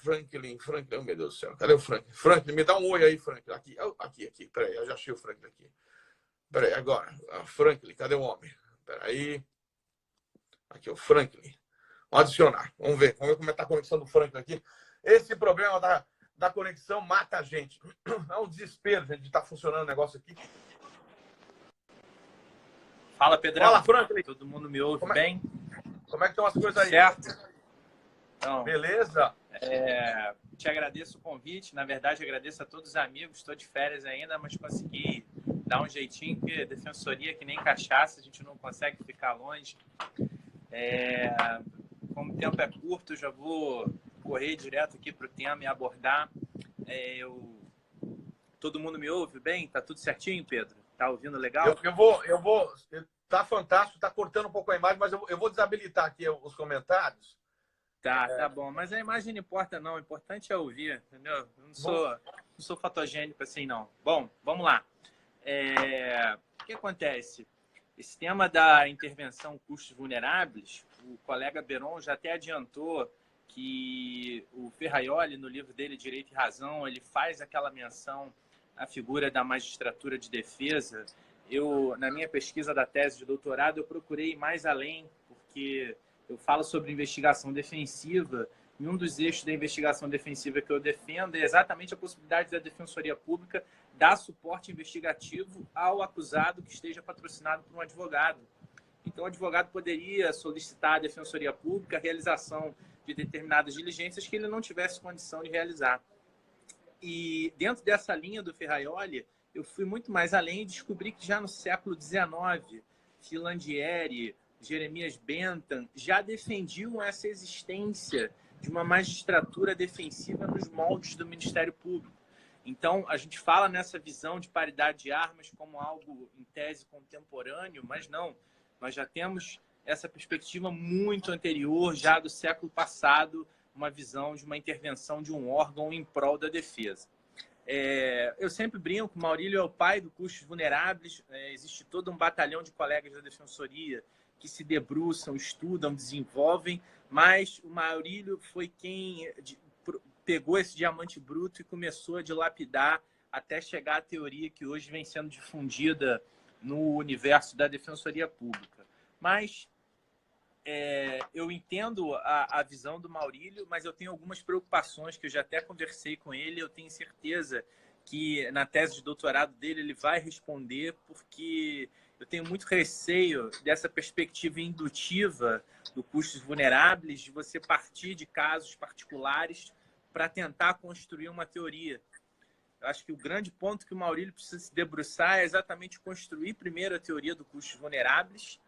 Franklin. Oh, meu Deus do céu. Cadê o Franklin? Franklin, me dá um oi aí, Franklin. Aqui. Peraí, eu já achei o Franklin aqui. Peraí, agora. Franklin, cadê o homem? Peraí. Aqui, o Franklin. Vamos adicionar. Vamos ver como é que está a conexão do Franklin aqui. Esse problema da conexão mata a gente. É um desespero, gente, de estar funcionando o negócio aqui. Fala, Pedrão. Fala, Franklin. Todo mundo me ouve bem? Como é que estão as coisas aí? Certo. Então, beleza? Te agradeço o convite. Na verdade, agradeço a todos os amigos. Estou de férias ainda, mas consegui dar um jeitinho, porque defensoria que nem cachaça, a gente não consegue ficar longe. Como o tempo é curto, já vou correr direto aqui para o tema e abordar. Todo mundo me ouve bem? Tá tudo certinho, Pedro? Tá ouvindo legal? Eu vou. Tá fantástico, tá cortando um pouco a imagem, mas eu vou desabilitar aqui os comentários. Tá bom. Mas a imagem não importa, não. O importante é ouvir, entendeu? Eu não sou fotogênico assim, não. Bom, vamos lá. O que acontece? Esse tema da intervenção custos vulneráveis, o colega Beron já até adiantou que o Ferraioli, no livro dele, Direito e Razão, ele faz aquela menção à figura da magistratura de defesa. Na minha pesquisa da tese de doutorado, eu procurei ir mais além, porque eu falo sobre investigação defensiva, e um dos eixos da investigação defensiva que eu defendo é exatamente a possibilidade da Defensoria Pública dar suporte investigativo ao acusado que esteja patrocinado por um advogado. Então, o advogado poderia solicitar à Defensoria Pública a realização de determinadas diligências que ele não tivesse condição de realizar. E dentro dessa linha do Ferraioli, eu fui muito mais além e descobri que já no século XIX, Filandieri, Jeremias Bentham já defendiam essa existência de uma magistratura defensiva nos moldes do Ministério Público. Então, a gente fala nessa visão de paridade de armas como algo, em tese, contemporâneo, mas não. Nós já temos essa perspectiva muito anterior, já do século passado, uma visão de uma intervenção de um órgão em prol da defesa. Eu sempre brinco, o Maurílio é o pai do Custos Vulneráveis, existe todo um batalhão de colegas da Defensoria que se debruçam, estudam, desenvolvem, mas o Maurílio foi quem pegou esse diamante bruto e começou a dilapidar até chegar à teoria que hoje vem sendo difundida no universo da Defensoria Pública. Mas eu entendo a visão do Maurílio, mas eu tenho algumas preocupações que eu já até conversei com ele. Eu tenho certeza que na tese de doutorado dele ele vai responder, porque eu tenho muito receio dessa perspectiva indutiva do Custos Vulneráveis, de você partir de casos particulares para tentar construir uma teoria. Eu acho que o grande ponto que o Maurílio precisa se debruçar é exatamente construir primeiro a teoria do Custos Vulneráveis,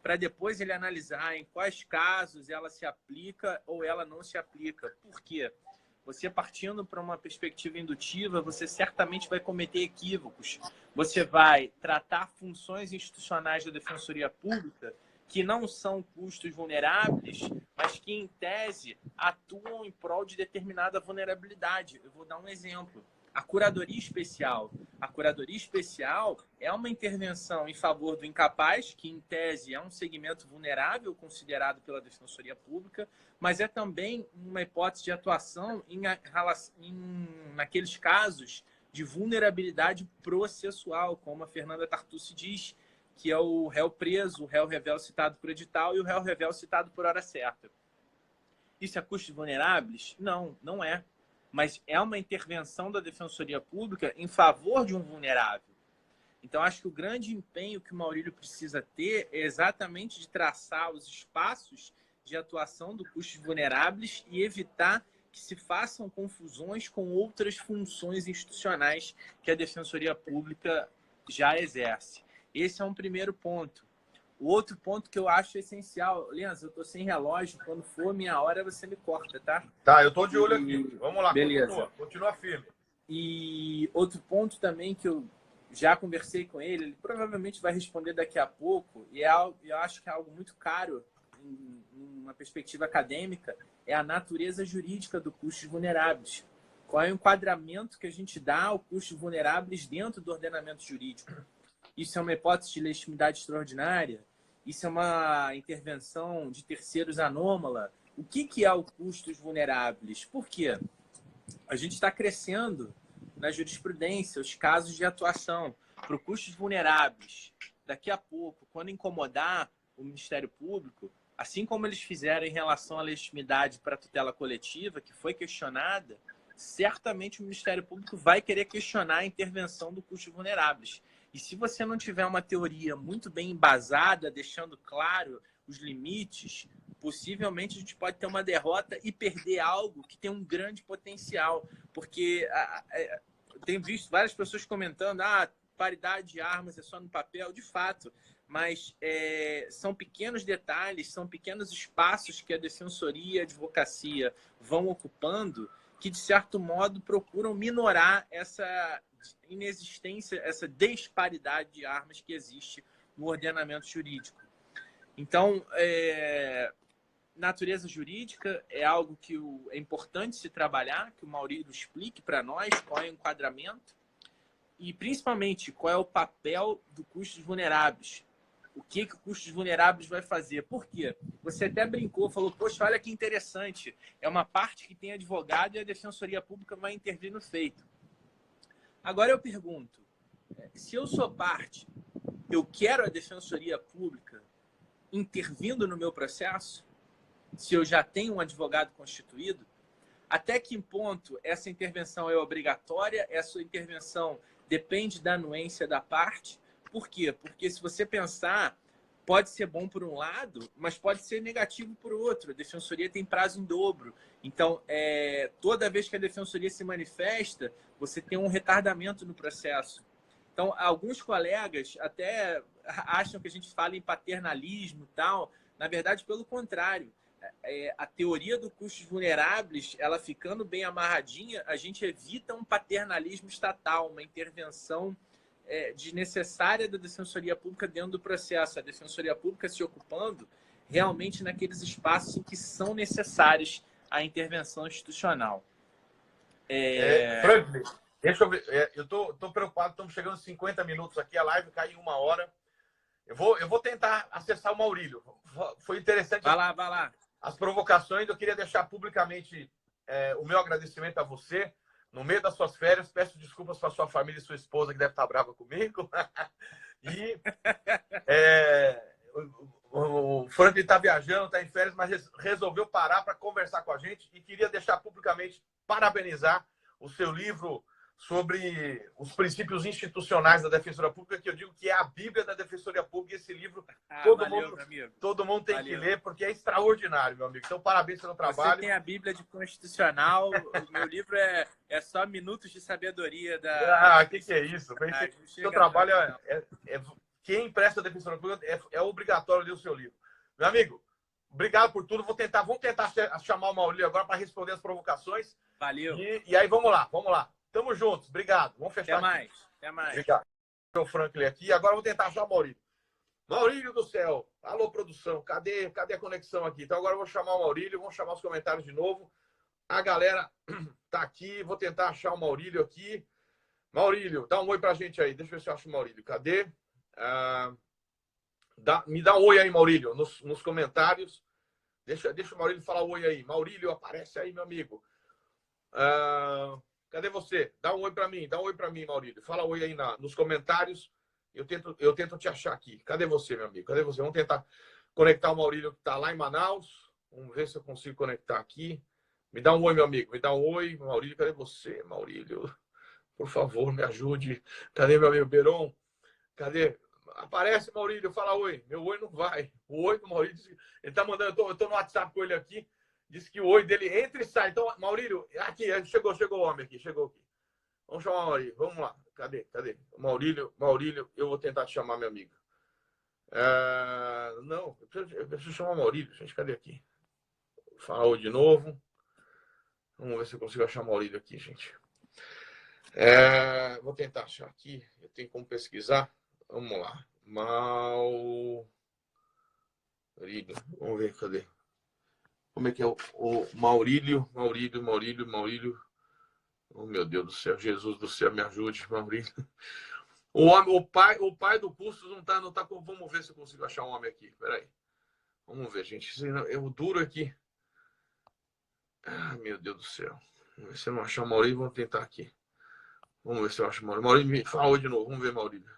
para depois ele analisar em quais casos ela se aplica ou ela não se aplica. Por quê? Você partindo para uma perspectiva indutiva, você certamente vai cometer equívocos. Você vai tratar funções institucionais da Defensoria Pública que não são custos vulneráveis, mas que, em tese, atuam em prol de determinada vulnerabilidade. Eu vou dar um exemplo. A Curadoria Especial. A Curadoria Especial é uma intervenção em favor do incapaz, que, em tese, é um segmento vulnerável considerado pela Defensoria Pública, mas é também uma hipótese de atuação naqueles casos de vulnerabilidade processual, como a Fernanda Tartucci diz, que é o réu preso, o réu revel citado por edital e o réu revel citado por hora certa. Isso é custos vulneráveis? Não, não é. Mas é uma intervenção da Defensoria Pública em favor de um vulnerável. Então, acho que o grande empenho que o Maurílio precisa ter é exatamente de traçar os espaços de atuação do custos vulneráveis e evitar que se façam confusões com outras funções institucionais que a Defensoria Pública já exerce. Esse é um primeiro ponto. O outro ponto que eu acho essencial... Lenz, eu estou sem relógio. Quando for minha hora, você me corta, tá? Tá, eu estou de olho aqui. Vamos lá, beleza. Continua firme. E outro ponto também que eu já conversei com ele, ele provavelmente vai responder daqui a pouco, e eu acho que é algo muito caro em uma perspectiva acadêmica, é a natureza jurídica do custos vulneráveis. Qual é o enquadramento que a gente dá ao custos vulneráveis dentro do ordenamento jurídico? Isso é uma hipótese de legitimidade extraordinária? Isso é uma intervenção de terceiros anômala? O que é o custos vulneráveis? Por quê? A gente está crescendo na jurisprudência os casos de atuação para o custos vulneráveis. Daqui a pouco, quando incomodar o Ministério Público, assim como eles fizeram em relação à legitimidade para a tutela coletiva, que foi questionada, certamente o Ministério Público vai querer questionar a intervenção do custos vulneráveis. E se você não tiver uma teoria muito bem embasada, deixando claro os limites, possivelmente a gente pode ter uma derrota e perder algo que tem um grande potencial. Porque eu tenho visto várias pessoas comentando paridade de armas é só no papel, de fato, mas são pequenos detalhes, são pequenos espaços que a defensoria e a advocacia vão ocupando que, de certo modo, procuram minorar essa inexistência, essa disparidade de armas que existe no ordenamento jurídico. Então, natureza jurídica é algo que é importante se trabalhar, que o Maurílio explique para nós qual é o enquadramento e, principalmente, qual é o papel do custos vulneráveis. O que o custos vulneráveis vai fazer? Por quê? Você até brincou, falou, poxa, olha que interessante, é uma parte que tem advogado e a Defensoria Pública vai intervir no feito. Agora eu pergunto, se eu sou parte, eu quero a Defensoria Pública intervindo no meu processo? Se eu já tenho um advogado constituído? Até que ponto essa intervenção é obrigatória? Essa intervenção depende da anuência da parte? Por quê? Porque se você pensar, pode ser bom por um lado, mas pode ser negativo por outro. A defensoria tem prazo em dobro. Então, toda vez que a defensoria se manifesta, você tem um retardamento no processo. Então, alguns colegas até acham que a gente fala em paternalismo e tal. Na verdade, pelo contrário. A teoria do custos vulneráveis, ela ficando bem amarradinha, a gente evita um paternalismo estatal, uma intervenção desnecessária da Defensoria Pública dentro do processo. A Defensoria Pública se ocupando realmente naqueles espaços em que são necessários a intervenção institucional. Franklin, deixa eu ver. Eu tô preocupado, estamos chegando a 50 minutos aqui, a live cai em 1 hora. Eu vou tentar acessar o Maurílio. Foi interessante. Vai lá. As provocações. Eu queria deixar publicamente o meu agradecimento a você. No meio das suas férias, peço desculpas para sua família e sua esposa, que deve estar brava comigo. E o Franklin está viajando, está em férias, mas resolveu parar para conversar com a gente. E queria deixar publicamente parabenizar o seu livro sobre os princípios institucionais da Defensoria Pública, que eu digo que é a Bíblia da Defensoria Pública. Esse livro todo mundo tem que ler, porque é extraordinário, meu amigo. Então, parabéns pelo trabalho. Você tem a Bíblia de Constitucional, o meu livro é só minutos de sabedoria da... que é isso? O seu trabalho quem presta a Defensoria Pública é obrigatório ler o seu livro. Meu amigo, obrigado por tudo. Vamos tentar chamar o Maurílio agora para responder as provocações. Valeu. E aí, vamos lá. Tamo juntos. Obrigado. Vamos fechar Até mais. Obrigado. O Franklin aqui. Agora eu vou tentar achar o Maurílio. Maurílio do céu. Alô, produção. Cadê a conexão aqui? Então agora eu vou chamar o Maurílio. Vamos chamar os comentários de novo. A galera tá aqui. Vou tentar achar o Maurílio aqui. Maurílio, dá um oi pra gente aí. Deixa eu ver se eu acho o Maurílio. Cadê? Me dá um oi aí, Maurílio, nos comentários. Deixa o Maurílio falar oi aí. Maurílio, aparece aí, meu amigo. Cadê você? Dá um oi para mim, Maurílio. Fala oi aí nos comentários. Eu tento te achar aqui. Cadê você, meu amigo? Cadê você? Vamos tentar conectar o Maurílio, que está lá em Manaus. Vamos ver se eu consigo conectar aqui. Me dá um oi, meu amigo. Me dá um oi. Maurílio, cadê você, Maurílio? Por favor, me ajude. Cadê meu amigo Beron? Cadê? Aparece, Maurílio. Fala oi. Meu oi não vai. O oi do Maurílio, ele tá mandando. Eu tô no WhatsApp com ele aqui. Diz que o oi dele entra e sai. Então, Maurílio, aqui, chegou o homem aqui, chegou aqui. Vamos chamar o Maurílio, vamos lá. Cadê? Maurílio, eu vou tentar te chamar, meu amigo. Não, eu preciso chamar o Maurílio, gente, cadê aqui? Fala oi de novo. Vamos ver se eu consigo achar o Maurílio aqui, gente. Vou tentar achar aqui, eu tenho como pesquisar. Vamos lá. Maurílio, vamos ver, cadê? Como é que é o Maurílio? Oh, meu Deus do céu, Jesus do céu, me ajude, Maurílio. O pai do curso não tá. Vamos ver se eu consigo achar um homem aqui. Peraí. Vamos ver, gente. Eu duro aqui. Meu Deus do céu. Vamos ver se eu não achar o Maurílio, vamos tentar aqui. Vamos ver se eu acho o Maurílio. Maurílio, me fala de novo. Vamos ver, Maurílio.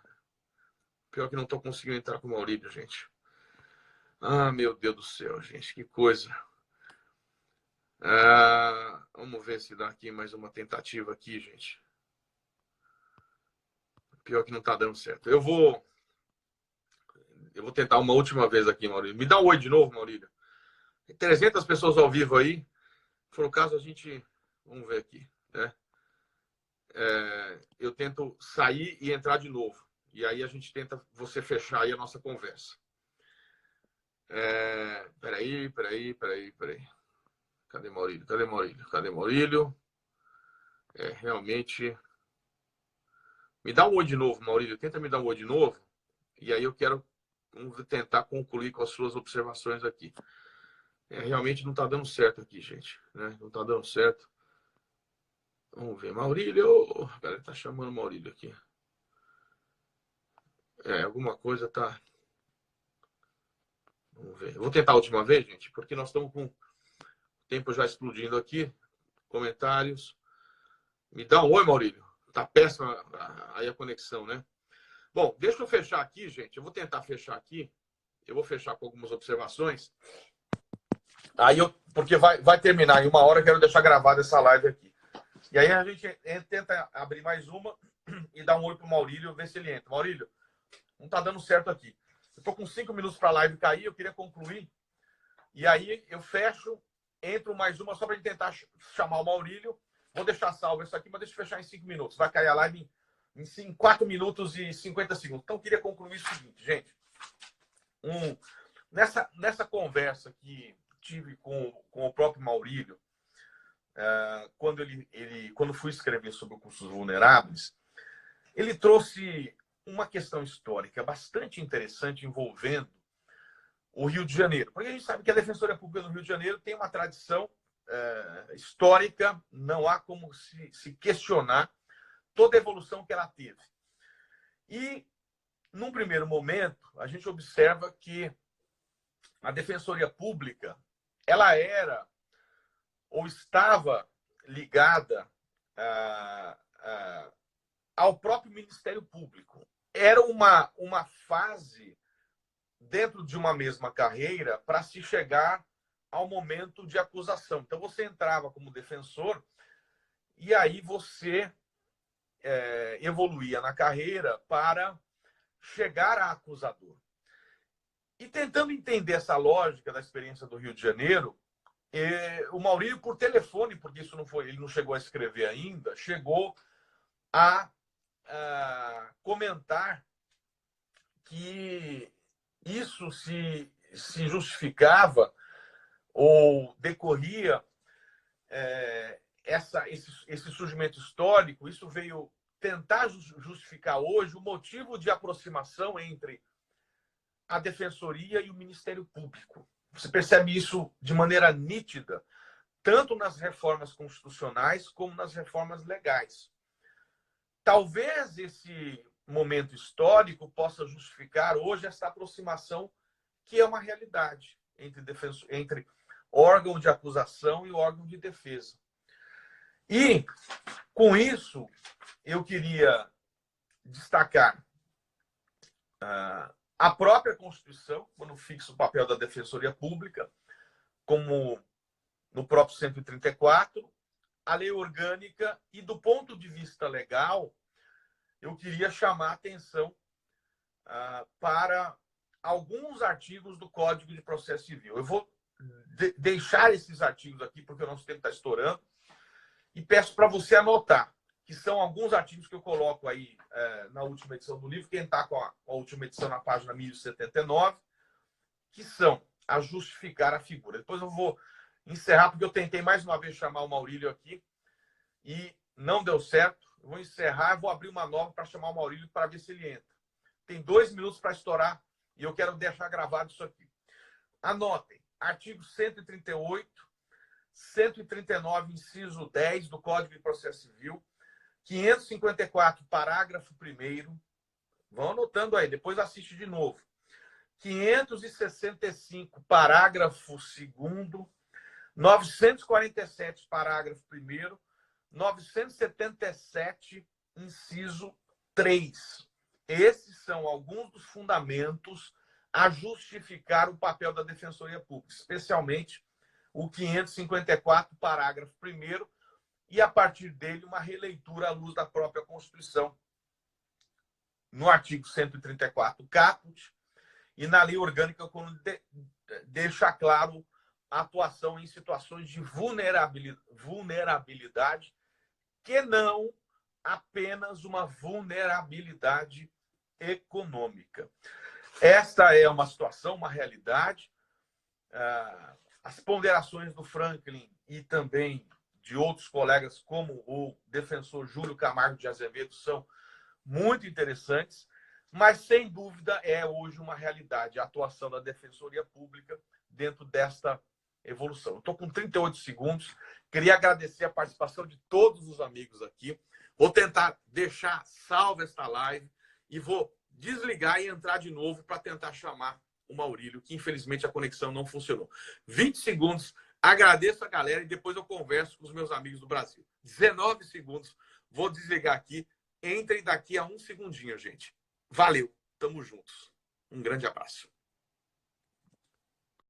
Pior que não tô conseguindo entrar com o Maurílio, gente. Meu Deus do céu, gente. Que coisa. Vamos ver se dá aqui mais uma tentativa aqui, gente. Pior que não tá dando certo. Eu vou tentar uma última vez aqui, Maurílio. Me dá um oi de novo, Maurílio. Tem 300 pessoas ao vivo aí. Se for o caso, a gente... Vamos ver aqui, né? Eu tento sair e entrar de novo. E aí a gente tenta você fechar aí a nossa conversa. Peraí. Cadê Maurílio? Realmente... Me dá um oi de novo, Maurílio. Tenta me dar um oi de novo. E aí eu quero tentar concluir com as suas observações aqui. Realmente não está dando certo aqui, gente. Né? Não está dando certo. Vamos ver. Maurílio. A galera está chamando Maurílio aqui. Alguma coisa tá... Vamos ver. Eu vou tentar a última vez, gente, porque nós estamos com o tempo já explodindo aqui. Comentários. Me dá um oi, Maurílio. Tá péssima aí a conexão, né? Bom, deixa eu fechar aqui, gente. Eu vou tentar fechar aqui. Eu vou fechar com algumas observações. Porque vai terminar em 1 hora, eu quero deixar gravada essa live aqui. E aí a gente tenta abrir mais uma e dar um oi pro Maurílio, ver se ele entra. Maurílio, não tá dando certo aqui. estou com 5 minutos para a live cair, eu queria concluir. E aí eu fecho, entro mais uma só para tentar chamar o Maurílio. Vou deixar salvo isso aqui, mas deixa eu fechar em 5 minutos. Vai cair a live em 4 minutos e 50 segundos. Então eu queria concluir o seguinte, gente. Nessa conversa que tive com o próprio Maurílio, quando fui escrever sobre custos vulneráveis, ele trouxe uma questão histórica bastante interessante envolvendo o Rio de Janeiro. Porque a gente sabe que a Defensoria Pública do Rio de Janeiro tem uma tradição histórica, não há como se questionar toda a evolução que ela teve. E, num primeiro momento, a gente observa que a Defensoria Pública ela era ou estava ligada ao próprio Ministério Público. Era uma fase dentro de uma mesma carreira para se chegar ao momento de acusação. Então, você entrava como defensor e aí você evoluía na carreira para chegar a acusador. E tentando entender essa lógica da experiência do Rio de Janeiro, o Maurílio, por telefone, porque isso ele não chegou a escrever ainda, chegou a comentar que isso se justificava ou decorria esse surgimento histórico, isso veio tentar justificar hoje o motivo de aproximação entre a Defensoria e o Ministério Público. Você percebe isso de maneira nítida, tanto nas reformas constitucionais como nas reformas legais. Talvez esse momento histórico possa justificar hoje essa aproximação que é uma realidade entre órgão de acusação e órgão de defesa. E, com isso, eu queria destacar a própria Constituição, quando fixa o papel da Defensoria Pública, como no próprio 134, a lei orgânica, e do ponto de vista legal, eu queria chamar a atenção para alguns artigos do Código de Processo Civil. Eu vou deixar esses artigos aqui, porque o nosso tempo está estourando, e peço para você anotar, que são alguns artigos que eu coloco aí na última edição do livro, quem está com a última edição na página 1079, que são a justificar a figura. Depois eu vou encerrar, porque eu tentei mais uma vez chamar o Maurílio aqui e não deu certo. Eu vou encerrar e vou abrir uma nova para chamar o Maurílio para ver se ele entra. Tem 2 minutos para estourar e eu quero deixar gravado isso aqui. Anotem, artigo 138, 139, inciso 10 do Código de Processo Civil, 554, parágrafo 1º, vão anotando aí, depois assiste de novo. 565, parágrafo 2º, 947, parágrafo 1º, 977, inciso 3. Esses são alguns dos fundamentos a justificar o papel da Defensoria Pública, especialmente o 554, parágrafo 1º, e, a partir dele, uma releitura à luz da própria Constituição, no artigo 134, caput, e na lei orgânica, quando deixa claro a atuação em situações de vulnerabilidade, que não apenas uma vulnerabilidade econômica. Esta é uma situação, uma realidade. As ponderações do Franklin e também de outros colegas, como o defensor Júlio Camargo de Azevedo, são muito interessantes, mas, sem dúvida, é hoje uma realidade a atuação da Defensoria Pública dentro desta evolução. Estou com 38 segundos, queria agradecer a participação de todos os amigos aqui. Vou tentar deixar salva esta live e vou desligar e entrar de novo para tentar chamar o Maurílio, que infelizmente a conexão não funcionou. 20 segundos, agradeço a galera e depois eu converso com os meus amigos do Brasil. 19 segundos, vou desligar aqui. Entrem daqui a 1 segundinho, gente. Valeu, tamo juntos. Um grande abraço.